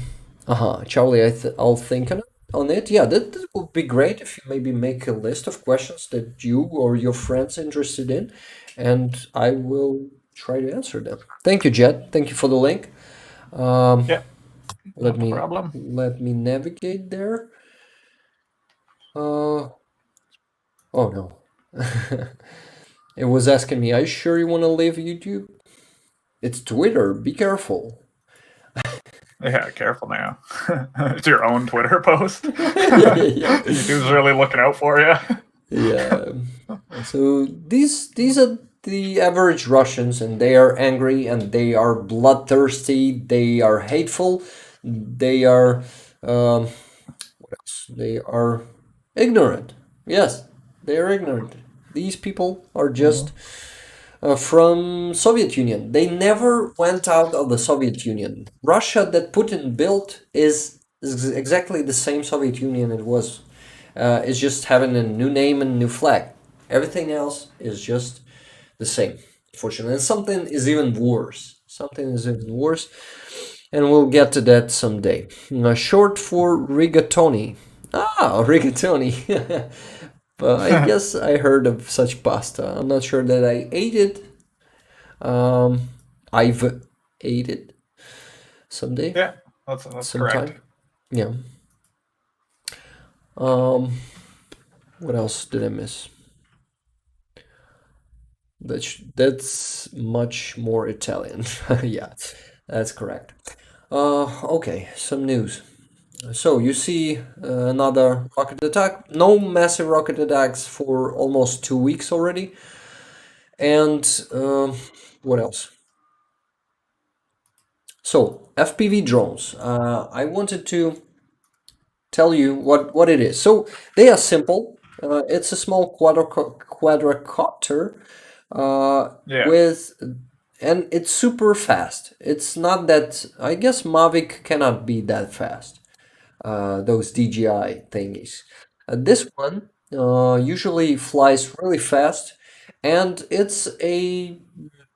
Charlie, I'll think on it. Yeah, that would be great if you maybe make a list of questions that you or your friends interested in, and I will try to answer them. Thank you, Jed. Thank you for the link. Um, Yeah, let not a me problem. let me navigate there. Uh, oh no. It was asking me, are you sure you want to leave YouTube? It's Twitter. Be careful. Yeah, careful now. It's your own Twitter post. Yeah, yeah, YouTube's really looking out for you. yeah. So these are the average Russians, and they are angry, and they are bloodthirsty. They are hateful. They are what else? They are ignorant. Yes, they are ignorant. These people are just from Soviet Union. They never went out of the Soviet Union. Russia that Putin built is exactly the same Soviet Union it was. It's just having a new name and new flag. Everything else is just the same, unfortunately. And something is even worse. Something is even worse. And we'll get to that someday. Short for rigatoni. Ah, rigatoni. I guess I heard of such pasta. I'm not sure that I ate it. I've ate it someday. Yeah. That's correct. sometime. Yeah. Um, what else did I miss? That's much more Italian. Yeah, that's correct. Okay, some news. So you see another rocket attack. No massive rocket attacks for almost 2 weeks already. And what else? So FPV drones. I wanted to tell you what it is. So they are simple. It's a small quadricopter Yeah. with, and it's super fast. It's not that, I guess Mavic cannot be that fast. Those DJI thingies. This one usually flies really fast, and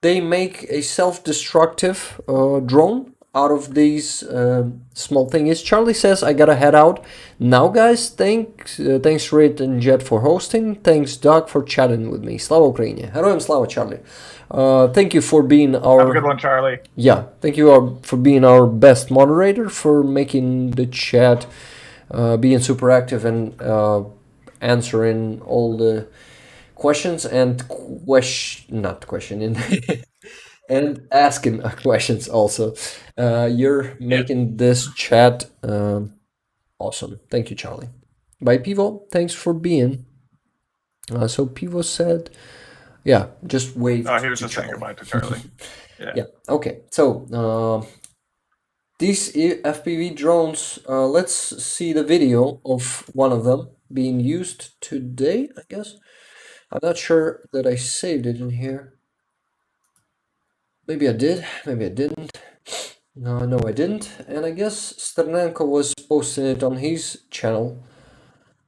they make a self-destructive drone out of these small thingies. Charlie says I gotta head out now, guys. Thanks Rit and Jet for hosting. Thanks Doug for chatting with me. Slava Ukraini. Героям слава, Charlie. Thank you for being Have a good our one, Charlie. yeah, thank you for being our best moderator, for making the chat, being super active and answering all the questions and not questioning and asking questions also. You're Yeah. making this chat awesome. Thank you, Charlie. By Pivo, thanks for being. So Pivo said, yeah, just waved He was to just saying Charlie. goodbye to Charlie. Yeah. Yeah. Okay. So these FPV drones, let's see the video of one of them being used today, I guess. I'm not sure that I saved it in here. Maybe I did, maybe I didn't. No, I didn't. And I guess Sternenko was posting it on his channel.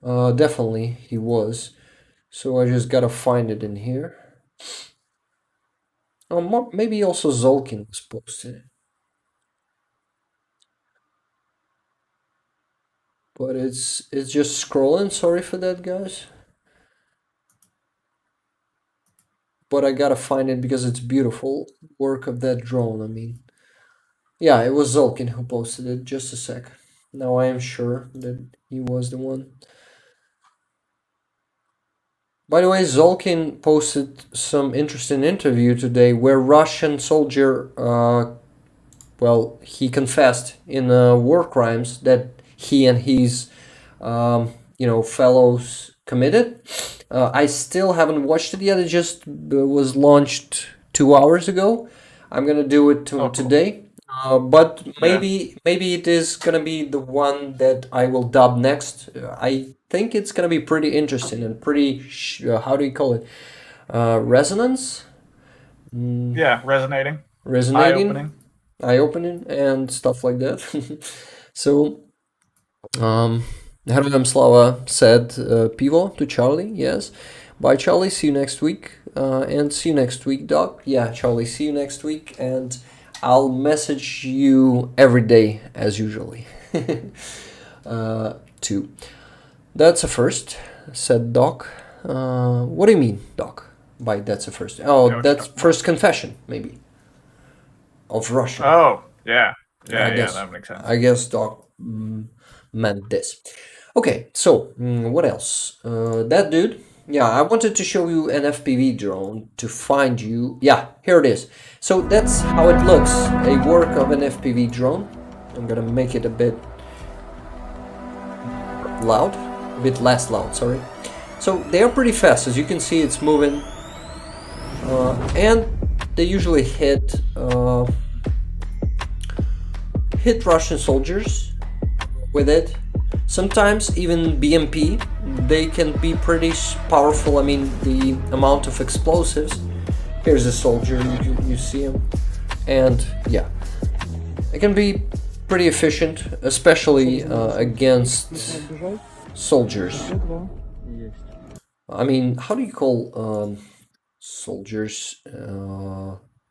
Definitely, he was. So I just gotta find it in here. Oh, maybe also Zulkin was posting it. But it's just scrolling. Sorry for that, guys. But I gotta find it because it's beautiful work of that drone. I mean, yeah, it was Zulkin who posted it. Just a sec. Now I am sure that he was the one. By the way, Zulkin posted some interesting interview today where Russian soldier, he confessed in war crimes that he and his, fellows committed. I still haven't watched it yet. It just was launched 2 hours ago. I'm gonna do it Cool. today. But Yeah. maybe it is gonna be the one that I will dub next. I think it's gonna be pretty interesting and pretty how do you call it? Resonance, Yeah. Resonating. resonating, Eye-opening. eye-opening, and stuff like that. So, Herman Slava said Pivo to Charlie. Yes, bye Charlie. See you next week. And see you next week, Doc. Yeah, Charlie. See you next week, and I'll message you every day as usually. Too. That's a first, said Doc. What do you mean, Doc? By that's a first? Oh, that's first confession, maybe, of Russian. Oh, yeah. I Yeah, guess. that makes sense. I guess Doc meant this. Okay, so what else? That dude. Yeah, I wanted to show you an FPV drone to find you. Yeah, here it is. So that's how it looks. A work of an FPV drone. I'm gonna make it a bit loud, a bit less loud. Sorry. So they are pretty fast, as you can see. It's moving, and they usually hit Russian soldiers with it. Sometimes even BMP, they can be pretty powerful. I mean, the amount of explosives. Here's a soldier, you see him. And yeah, it can be pretty efficient, especially against soldiers. I mean, how do you call soldiers?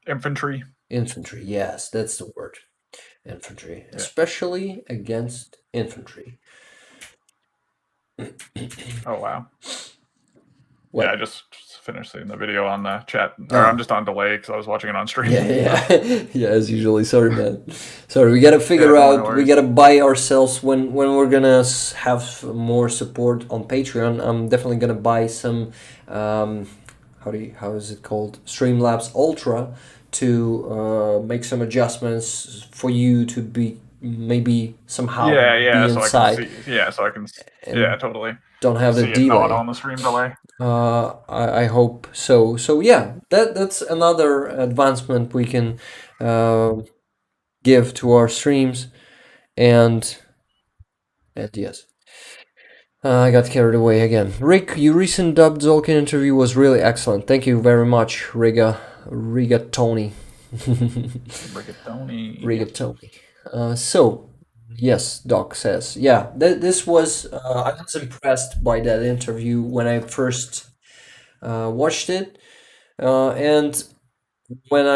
Infantry. Infantry, yes, that's the word. Infantry, especially against infantry. Oh, wow. What? Yeah, I just finished seeing the video on the chat. Or I'm just on delay because I was watching it on stream. Yeah, as usually. Sorry, man. Sorry, we gotta figure no out. We worries. gotta buy ourselves when we're gonna have more support on Patreon. I'm definitely gonna buy some. How is it called? Streamlabs Ultra to make some adjustments for you to be maybe somehow be So I can inside see. Yeah, so I can. and Totally. don't have the See it not delay. on the stream delay. I hope so. So yeah, that's another advancement we can give to our streams, and yes, I got carried away again. Rick, your recent dubbed Zulkin interview was really excellent. Thank you very much, Rigatoni. Rigatoni. So yes, Doc says, yeah, this was. I was impressed by that interview when I first watched it, and when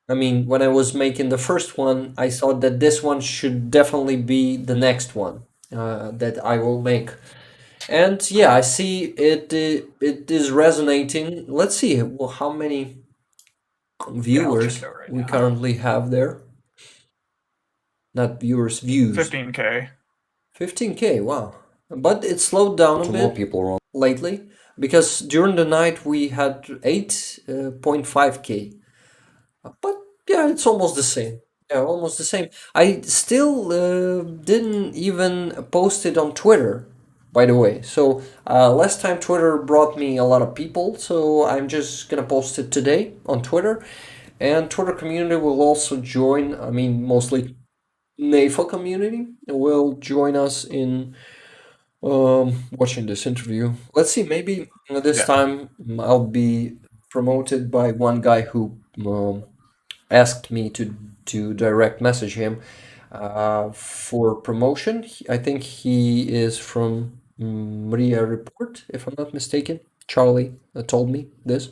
when I was making the first one, I thought that this one should definitely be the next one that I will make. And yeah, I see it. It is resonating. Let's see how many viewers we currently have there. Not viewers, views. 15K. 15K. Wow, but it slowed down a bit. More people lately because during the night we had 8.5K. But yeah, it's almost the same. Yeah, almost the same. I still didn't even post it on Twitter, by the way. So last time Twitter brought me a lot of people, so I'm just gonna post it today on Twitter. And Twitter community will also join. I mean, mostly NAFA community will join us in watching this interview. Let's see. Maybe this time I'll be promoted by one guy who asked me to direct message him for promotion. I think he is from Maria Report, if I'm not mistaken. Charlie told me this.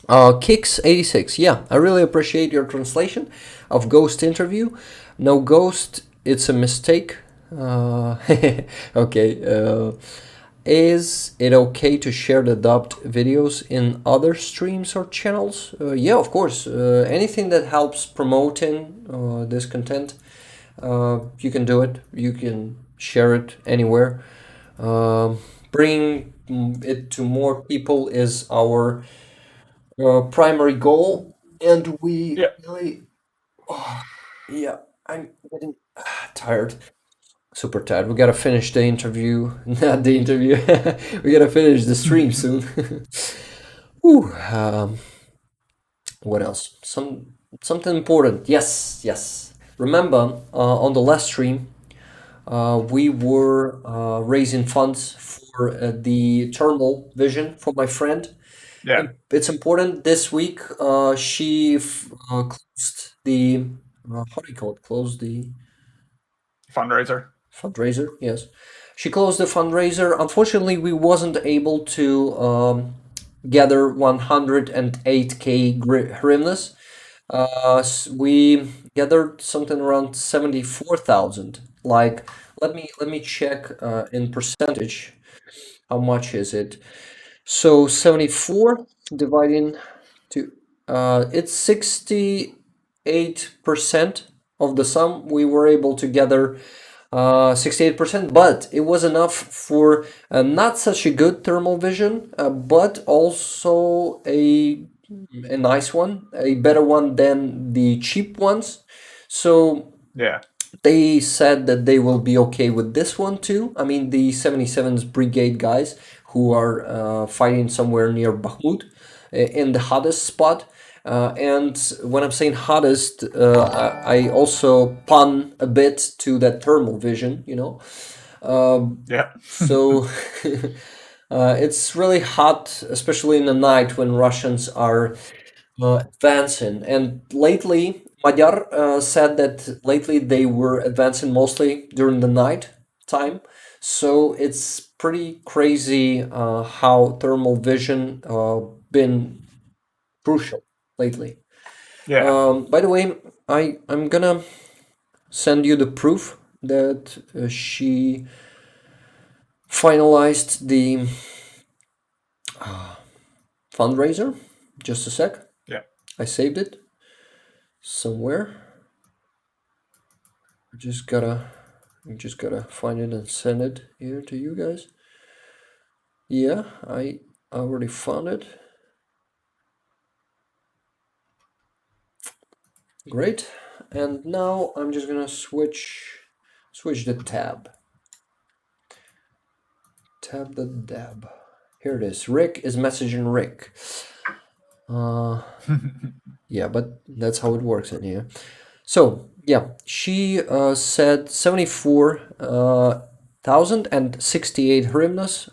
Kicks86, yeah, I really appreciate your translation of Ghost interview. No Ghost, it's a mistake. Okay. Is it okay to share the dubbed videos in other streams or channels? Yeah, of course. Anything that helps promoting this content, you can do it. You can share it anywhere. Bring it to more people is our primary goal, and we really, yeah, I'm getting tired. Super tired. We gotta finish the interview. Not the interview. We gotta finish the stream soon. Whew, what else? Something important. Yes. Remember, on the last stream, we were raising funds for the thermal vision for my friend. Yeah. It's important. This week, she closed the how do you call it? Closed the fundraiser. Yes, she closed the fundraiser. Unfortunately, we wasn't able to gather 108K hryvnias. We gathered something around 74,000. Like, let me check in percentage. How much is it? So 74 dividing to it's 68% of the sum. We were able to gather 68%, but it was enough for not such a good thermal vision, but also a nice one, a better one than the cheap ones. So yeah, they said that they will be okay with this one too. I mean, the 77's brigade guys who are fighting somewhere near Bakhmut in the hottest spot. And when I'm saying hottest, I also pun a bit to that thermal vision, you know. So it's really hot, especially in the night when Russians are advancing. And lately, Magyar said that lately they were advancing mostly during the night time. So it's pretty crazy how thermal vision been crucial lately. Yeah. By the way, I'm gonna send you the proof that she finalized the Fundraiser. Just a sec. Yeah. I saved it somewhere. I just gotta find it and send it here to you guys. Yeah, I already found it. Great. And now I'm just gonna switch the tab. Tab the dab. Here it is. Rick is messaging Rick. Yeah, but that's how it works in here. So yeah, she said 74,068 hryvnias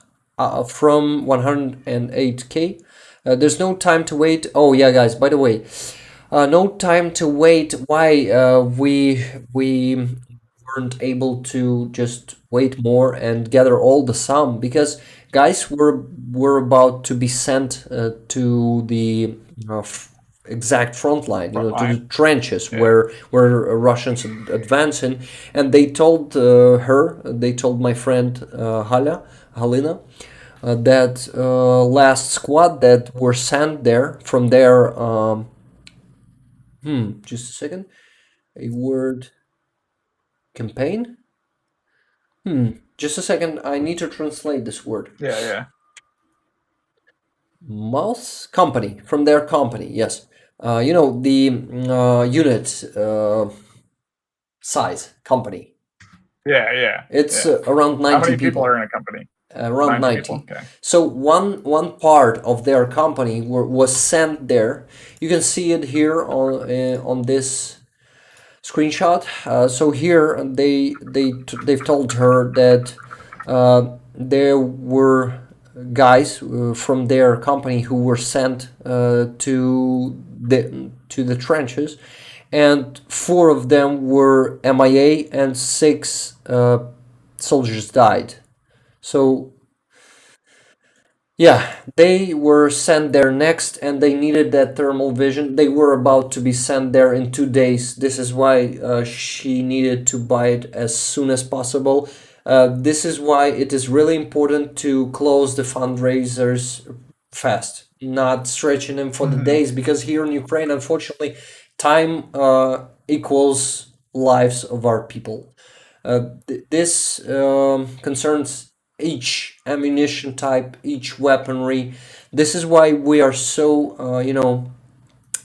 from 108k. There's no time to wait. Oh yeah, guys. By the way, no time to wait. Why we weren't able to just wait more and gather all the sum? Because guys were about to be sent to the exact front line, to the trenches where Russians advancing, and they told they told my friend Halina, that last squad that were sent there from their just a second, a word campaign. Just a second, I need to translate this word. Yeah. Mouse company, from their company, yes. The unit size company. Yeah. It's around 90 How many people are in a company? around 90. People? Okay. So one part of their company was sent there. You can see it here on this screenshot. So here they've told her that there were guys from their company who were sent to the trenches, and 4 of them were MIA and 6 soldiers died. So yeah, they were sent there next, and they needed that thermal vision. They were about to be sent there in 2 days. This is why she needed to buy it as soon as possible. This is why it is really important to close the fundraisers fast, not stretching them for the days, because here in Ukraine, unfortunately, time equals lives of our people. This concerns each ammunition type, each weaponry. This is why we are so,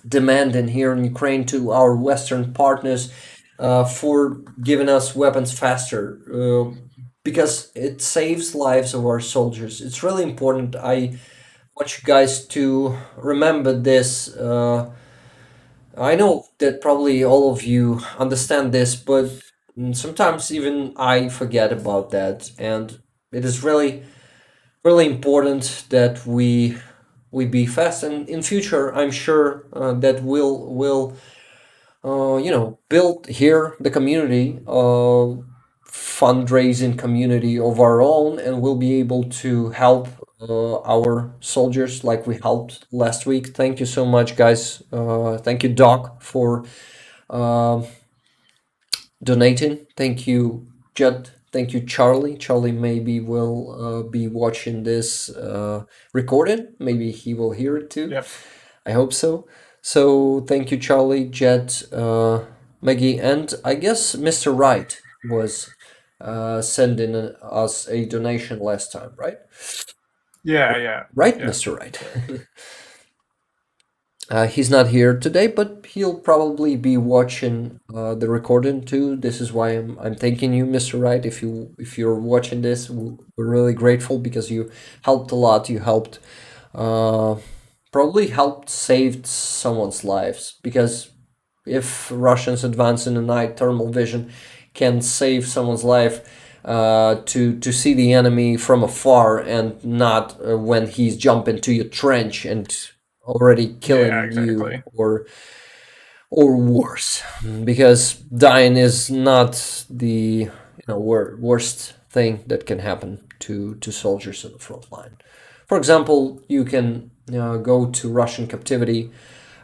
demanding here in Ukraine to our Western partners for giving us weapons faster, because it saves lives of our soldiers. It's really important. I want you guys to remember this. I know that probably all of you understand this, but sometimes even I forget about that, and it is really, really important that we be fast. And in future, I'm sure that we'll build here the community, fundraising community of our own, and we'll be able to help our soldiers like we helped last week. Thank you so much, guys. Thank you, Doc, for donating. Thank you, Judd. Thank you, Charlie. Charlie maybe will be watching this recording. Maybe he will hear it too. Yep. I hope so. So thank you, Charlie, Jet, Maggie, and I guess Mr. Wright was sending us a donation last time, right? Yeah. Right, Yeah. Mr. Wright. He's not here today, but he'll probably be watching the recording too. This is why I'm thanking you, Mr. Wright. If you're watching this, we're really grateful because you helped a lot. You helped, probably helped saved someone's lives, because if Russians advance in the night, thermal vision can save someone's life. To see the enemy from afar and not when he's jumping to your trench and already killing you, or worse, because dying is not the worst thing that can happen to soldiers on the front line. For example, you can go to Russian captivity,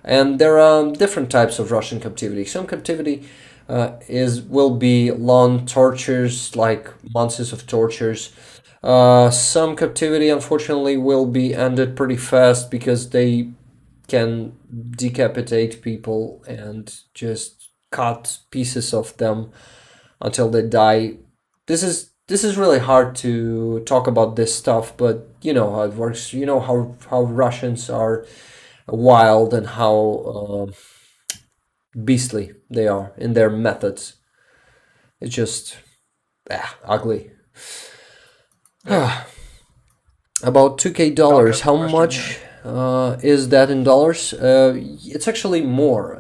and there are different types of Russian captivity. Some captivity will be long tortures, like months of tortures. Some captivity, unfortunately, will be ended pretty fast because they can decapitate people and just cut pieces of them until they die. This is really hard to talk about this stuff, but you know how it works. You know how Russians are wild and how beastly they are in their methods. It's just ugly. Yeah. About 2K No, dollars. good How question. much is that in dollars? It's actually more.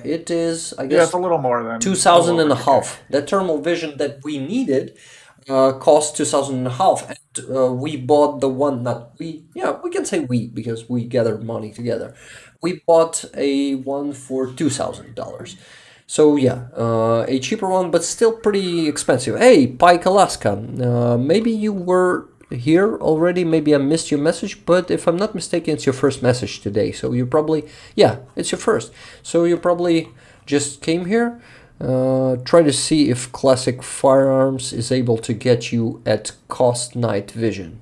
It is, I Yeah, it's guess, a little more than a 2000 little and over a 2K. half. That thermal vision that we needed cost 2000 and a half, and we bought the one that we can say we because we gathered money together. We bought a one for $2000. So yeah, a cheaper one, but still pretty expensive. Hey, Pike, Alaska. Maybe you were here already. Maybe I missed your message, but if I'm not mistaken, it's your first message today. So you probably, yeah, it's your first. So you probably just came here. Try to see if Classic Firearms is able to get you at cost night vision.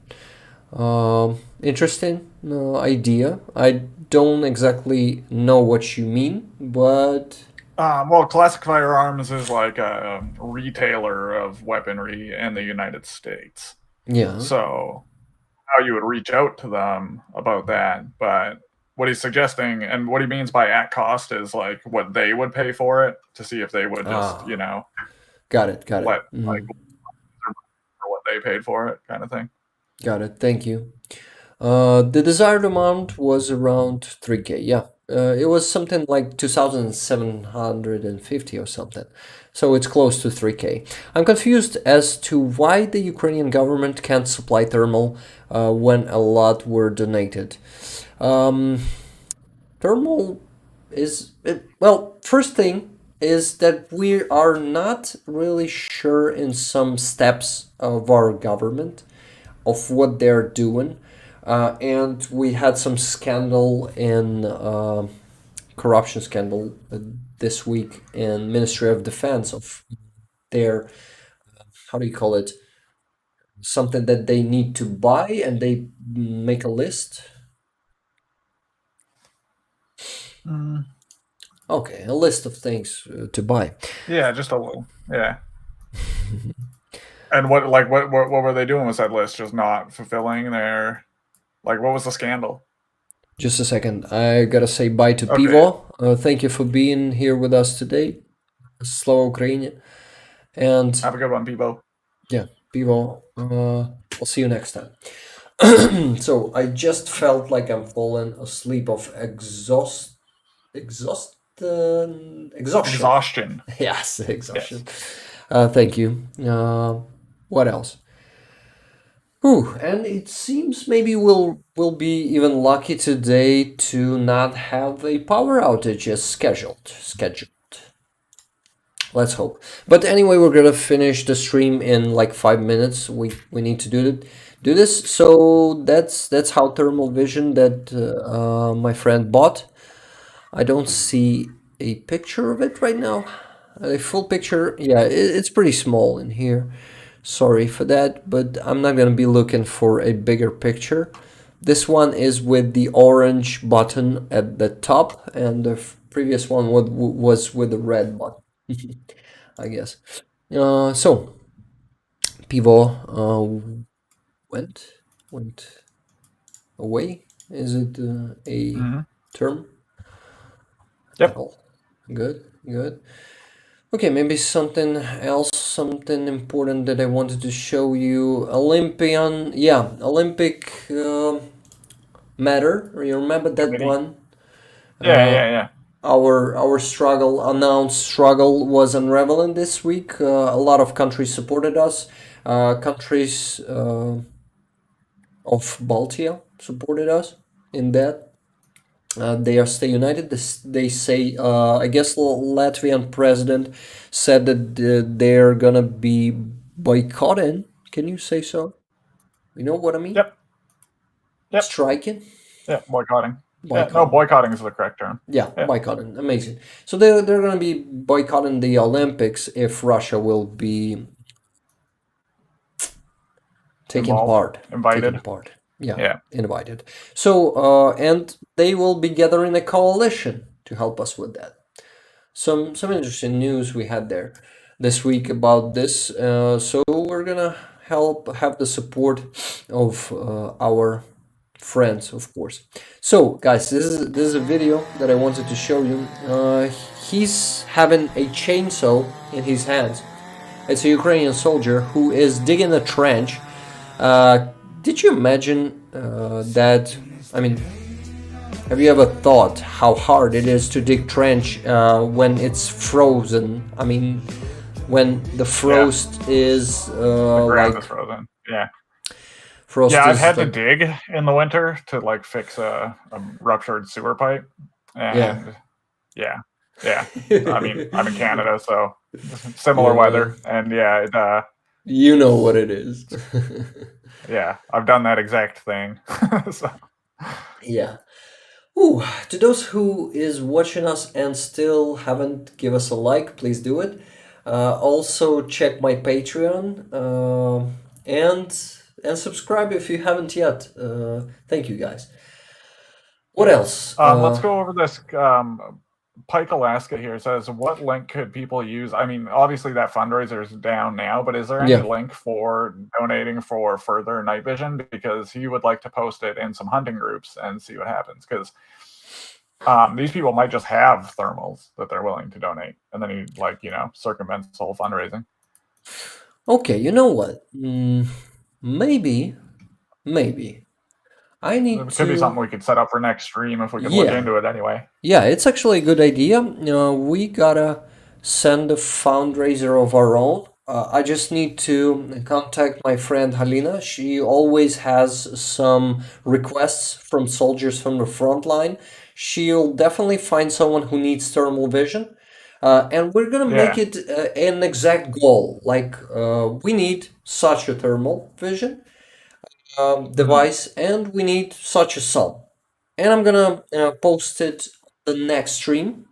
Interesting idea. I don't exactly know what you mean, but Well, Classic Firearms is like a retailer of weaponry in the United States. yeah. So how you would reach out to them about that, but what he's suggesting and what he means by at cost is like what they would pay for it to see if they would just, Ah, got it. Got it. let like for what they paid for it kind of thing. Got it. Thank you. The desired amount was around 3K. Yeah. It was something like 2,750 or something. So it's close to 3K. I'm confused as to why the Ukrainian government can't supply thermal when a lot were donated. Um, Thermal well, first thing is that we are not really sure in some steps of our government of what they're doing. And we had some scandal in corruption scandal this week in Ministry of Defense of their, how do you call it, something that they need to buy and they make a list. Mm. Okay, a list of things to buy. Yeah, just a little. Yeah. And what were they doing with that list? Just not fulfilling their like what was the scandal? Just a second. I gotta say bye to Okay. Pivo. Thank you for being here with us today, Slava Ukraini. And Have a good one, Bebo. yeah, Pivo, I'll see you next time. So I just felt like I'm falling asleep of exhaustion. Exhaustion. Yes, Yes. exhaustion. Thank you. What else? Whew, and it seems maybe we'll be even lucky today to not have a power outage as scheduled. Let's hope. But anyway, we're gonna finish the stream in like 5 minutes. We need to do this. So that's how thermal vision that my friend bought. I don't see a picture of it right now. A full picture, yeah, it's pretty small in here. Sorry for that, but I'm not gonna be looking for a bigger picture. This one is with the orange button at the top, and the previous one was with the red button, I guess. So Pivo went away. Is it a Mm-hmm. term at Yep. all? Good. Okay, maybe something else, something important that I wanted to show you. Olympic matter. You remember that Committee. one? Uh, Yeah. our announced struggle was unraveling this week. A lot of countries supported us. Countries of Baltia supported us in that. They are stay united. They say, I guess Latvian president said that they're gonna be boycotting. Can you say so? You know what I mean? Yep. Yep. Striking, Yeah. Boycotting. Yeah. No, boycotting. boycotting is the correct term. Yeah, Yeah. boycotting. Amazing. So they're gonna be boycotting the Olympics if Russia will be taking involved, part. invited. Taking part. Yeah, Yeah. invited. So, and they will be gathering a coalition to help us with that. Some interesting news we had there this week about this. So we're gonna have the support of our friends, of course. So, guys, this is a video that I wanted to show you. He's having a chainsaw in his hands. It's a Ukrainian soldier who is digging a trench. Did you imagine that? I mean, have you ever thought how hard it is to dig trench when it's frozen? I mean, when the frost is The ground like is frozen. Yeah. frost Yeah, I've is had to like dig in the winter to like fix a ruptured sewer pipe. And yeah. I mean, I'm in Canada, so similar Yeah. weather. And yeah, You know what it is. yeah, I've done that exact thing. So, Yeah. Ooh, to those who is watching us and still haven't give us a like, please do it. Also check my Patreon and subscribe if you haven't yet. Thank you guys. What else? let's go over this. Pike, Alaska here says, what link could people use? I mean, obviously that fundraiser is down now, but is there any link for donating for further night vision? Because he would like to post it in some hunting groups and see what happens. Because these people might just have thermals that they're willing to donate, and then he circumvents the whole fundraising. Okay, you know what? Maybe I need It could be something we could set up for next stream if we could look into it anyway. Yeah, it's actually a good idea. We gotta send a fundraiser of our own. I just need to contact my friend Halina. She always has some requests from soldiers from the front line. She'll definitely find someone who needs thermal vision. And we're gonna make it an exact goal. Like, we need such a thermal vision device, and we need such a sum. And I'm gonna post it the next stream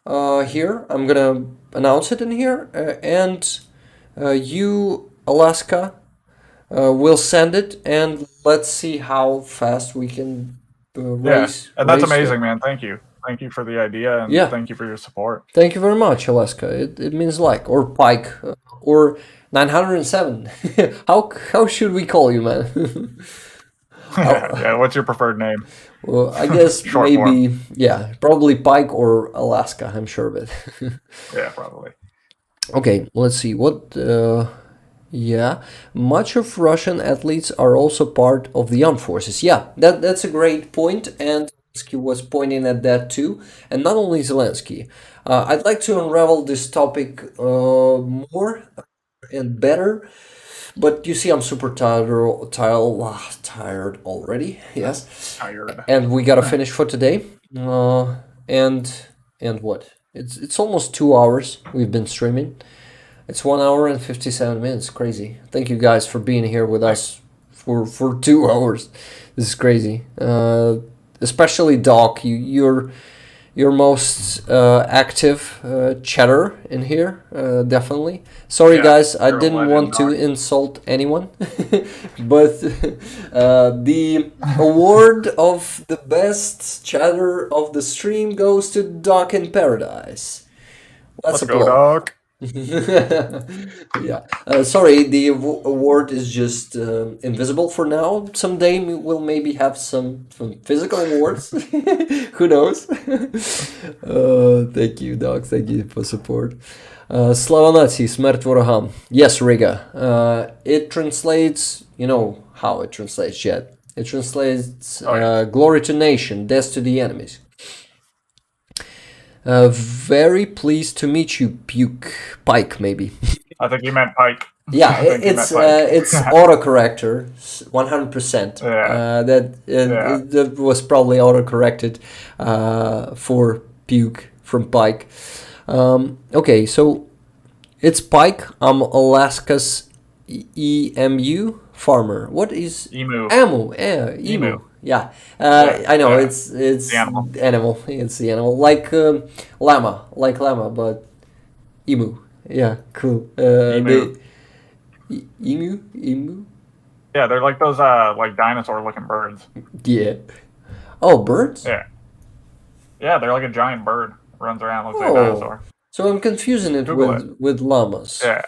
here. I'm gonna announce it in here, and you, Alaska, will send it, and let's see how fast we can raise. And that's amazing, man. Thank you for the idea, and thank you for your support. Thank you very much, Alaska. It means like, or Pike, or 907. How should we call you, man? Yeah, what's your preferred name? Well, I guess maybe form. Probably Pike or Alaska. I'm sure of it. Yeah, probably. Okay, let's see what. Much of Russian athletes are also part of the armed forces. Yeah, that's a great point, and Zelensky was pointing at that too. And not only Zelensky. I'd like to unravel this topic more and better. But you see, I'm super tired already. Yes, tired. And we gotta finish for today. And what? It's almost 2 hours we've been streaming. It's 1 hour and 57 minutes. Crazy. Thank you guys for being here with us for 2 hours. This is crazy. Especially Doc, you're most active chatter in here, definitely. Sorry, guys, I didn't want to insult anyone, but the award of the best chatter of the stream goes to Doc in Paradise. Let's go, Doc. Sorry, the award is just invisible for now. Someday we'll maybe have some physical awards. Who knows? Thank you, Doc. Thank you for support. Slava Nazi, smert ворогам. Yes, Riga. It translates, you know how it translates yet. It translates glory to nation, death to the enemies. Very pleased to meet you, Pike, maybe. I think you meant Pike. Yeah, it's autocorrector, 100%. That was probably autocorrected for puke from Pike. Okay, so it's Pike. I'm Alaska's EMU farmer. What is emu? Emu. Yeah, I know it's the animal. It's the animal, like llama, but emu. Yeah, cool. Emu. Emu. Yeah, they're like those like dinosaur looking birds. Yeah. Oh, birds? Yeah. Yeah, they're like a giant bird. Runs around, looks like a Oh, dinosaur. so I'm confusing it Google it. with llamas. Yeah.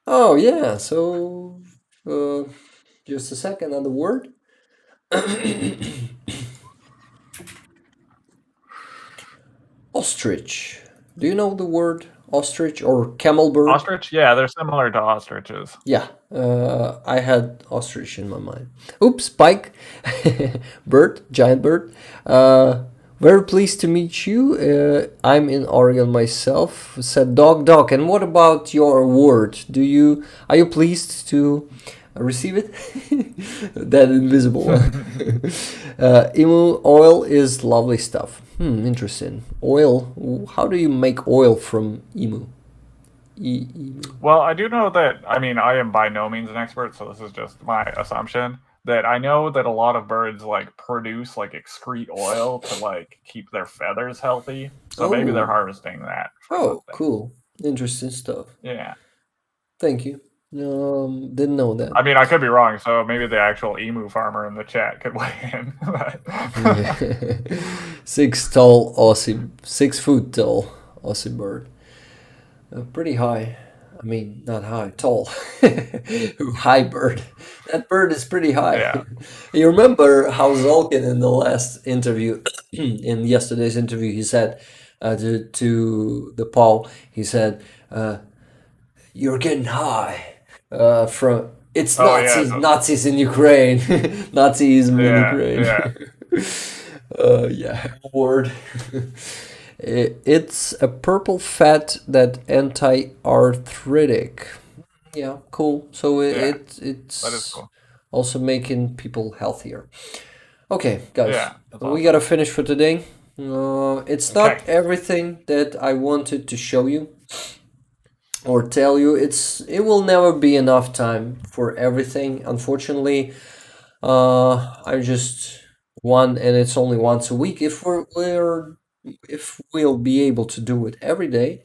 Oh, yeah. So, uh, just a second. Another word. Ostrich. Do you know the word ostrich or camel bird? Ostrich? Yeah, they're similar to ostriches. Yeah, I had ostrich in my mind. Oops, pike, bird, giant bird. Uh, Very pleased to meet you. I'm in Oregon myself. Said dog, dog. And what about your award? Are you pleased to receive it? That invisible one. Emu oil is lovely stuff. Interesting. Oil. How do you make oil from emu? Emu. Well, I do know that, I mean, I am by no means an expert, so this is just my assumption, that I know that a lot of birds like produce like excrete oil to like keep their feathers healthy. So maybe they're Oh. harvesting that for Oh, something. cool. Interesting stuff. Yeah. Thank you. Didn't know that. I mean, I could be wrong, so maybe the actual emu farmer in the chat could weigh in. Six tall Aussie, 6 foot tall Aussie bird. Pretty high. I mean, not high, tall. High bird. That bird is pretty high. Yeah. You remember how Zulkin in the last interview, in yesterday's interview, he said to the Paul, he said, "You're getting high from it's Oh yeah. Nazis in Ukraine, Nazism in Yeah. Ukraine." Yeah. Yeah, word. It's a purple fat that anti-arthritic. Yeah, cool. So Yeah. it's That is cool. also making people healthier. Okay, guys, Yeah. That's we awesome. gotta finish for today. It's Okay. not everything that I wanted to show you or tell you. It will never be enough time for everything. Unfortunately, I'm just one, and it's only once a week. If we'll be able to do it every day,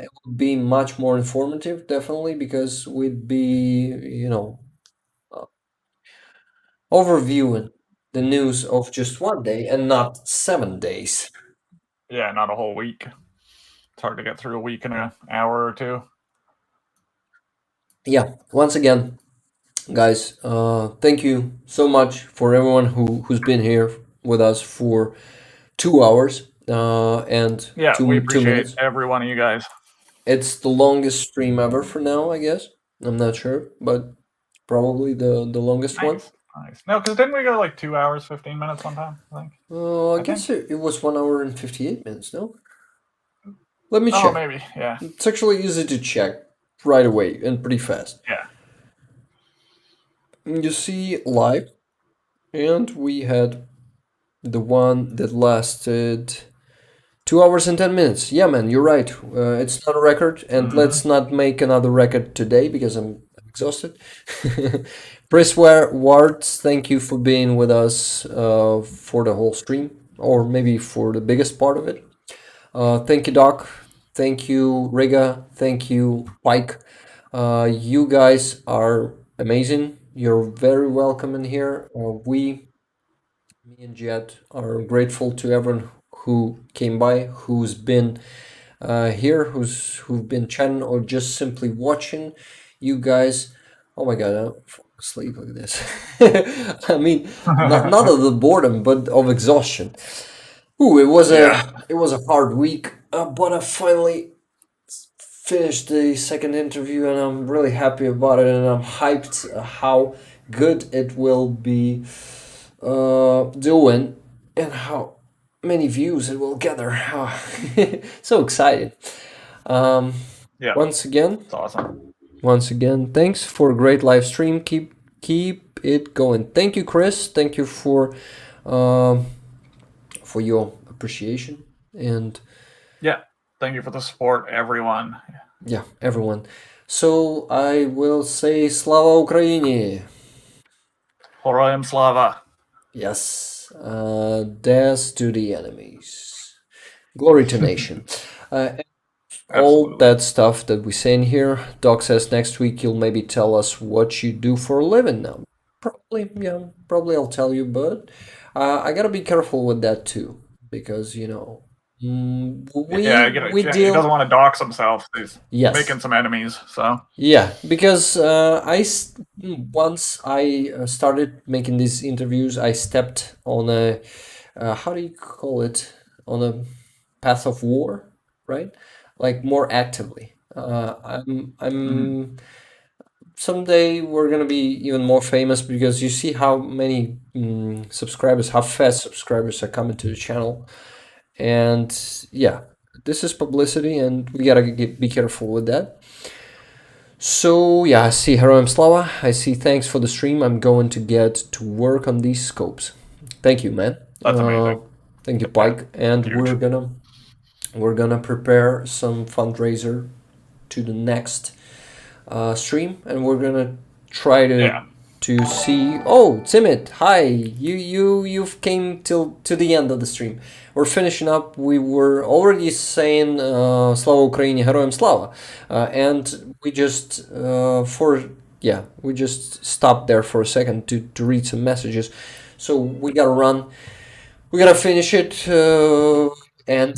it would be much more informative, definitely, because we'd be, uh, overviewing the news of just one day and not 7 days. Yeah, not a whole week. It's hard to get through a week in an hour or two. Yeah, once again, guys, thank you so much for everyone who's been here with us for 2 hours and Yeah, we two appreciate minutes. every one of you guys. It's the longest stream ever for now, I guess. I'm not sure, but probably the longest one. Nice. Nice. No, because didn't we go like 2 hours, 15 minutes one time? I think. I I think. guess it was 1 hour and 58 minutes. No, let me Oh, check. maybe. Yeah. It's actually easy to check right away and pretty fast. Yeah. You see live, and we had the one that lasted 2 hours and 10 minutes. Yeah, man, you're right. It's not a record, and Mm-hmm. let's not make another record today because I'm exhausted. Prisware Wards, thank you for being with us for the whole stream, or maybe for the biggest part of it. Thank you, Doc. Thank you, Riga. Thank you, Pike. You guys are amazing. You're very welcome in here. Me and Jet are grateful to everyone who came by, who's been here, who've been chatting or just simply watching. You guys, oh my god, I'm falling asleep. Look at this. I mean, not of the boredom, but of exhaustion. Ooh, Yeah. it was a hard week, but I finally finished the second interview, and I'm really happy about it, and I'm hyped how good it will be doing, and how many views it will gather. So excited. Um, Yeah. once again, It's awesome. thanks for a great live stream. Keep it going. Thank you, Chris. Thank you um, for your appreciation, and Yeah. Thank you for the support, everyone. yeah, everyone. So I will say Slava Ukraini. Horoyam Slava. Yes. Death to the enemies. Glory to nation. All Absolutely. that stuff that we say in here. Doc says next week you'll maybe tell us what you do for a living now. Probably, yeah, probably I'll tell you, but I gotta be careful with that too, because Yeah, we he deal. doesn't want to dox himself. He's Yes, making some enemies. So yeah, because once I started making these interviews, I stepped on a how do you call it, on a path of war, right? Like more actively. mhm. I'm someday we're gonna be even more famous because you see how many subscribers, how fast subscribers are coming to the channel, and yeah, this is publicity, and we gotta be careful with that. So yeah, I see Heroem Slava. I see thanks for the stream. I'm going to get to work on these scopes. Thank you, man. That's amazing. Thank you, Yeah, Pike. And huge. we're gonna prepare some fundraiser to the next stream, and we're gonna try Yeah. to see. Oh, Timid, hi! You've came till to the end of the stream. We're finishing up. We were already saying Slava Ukraini, Heroem Slava, and we just we just stopped there for a second to read some messages. So we gotta run. We gotta finish it, and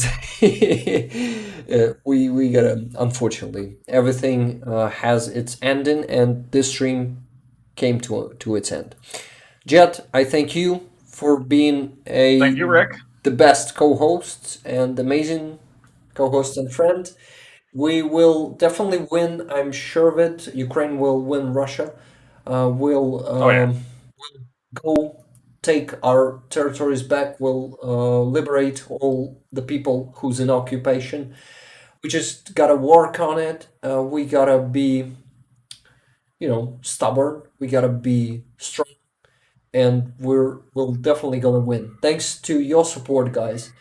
we gotta. Unfortunately, everything has its ending, and this stream came to its end. Jet, I thank you for being Thank you, Rick. the best co-host and amazing co-host and friend. We will definitely win. I'm sure of it. Ukraine will win Russia. We'll Oh yeah. go take our territories back. We'll liberate all the people who's in occupation. We just gotta work on it. We gotta be, stubborn. We gotta be strong, and we'll definitely gonna win. Thanks to your support, guys.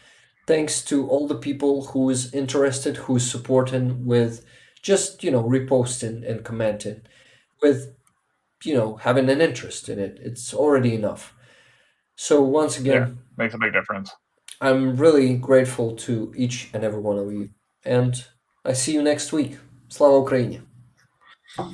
Thanks to all the people who is interested, who's supporting with just reposting and commenting, with having an interest in it. It's already enough. So once Yeah. again, Makes a big difference. I'm really grateful to each and every one of you. And I see you next week. Slava Ukraini!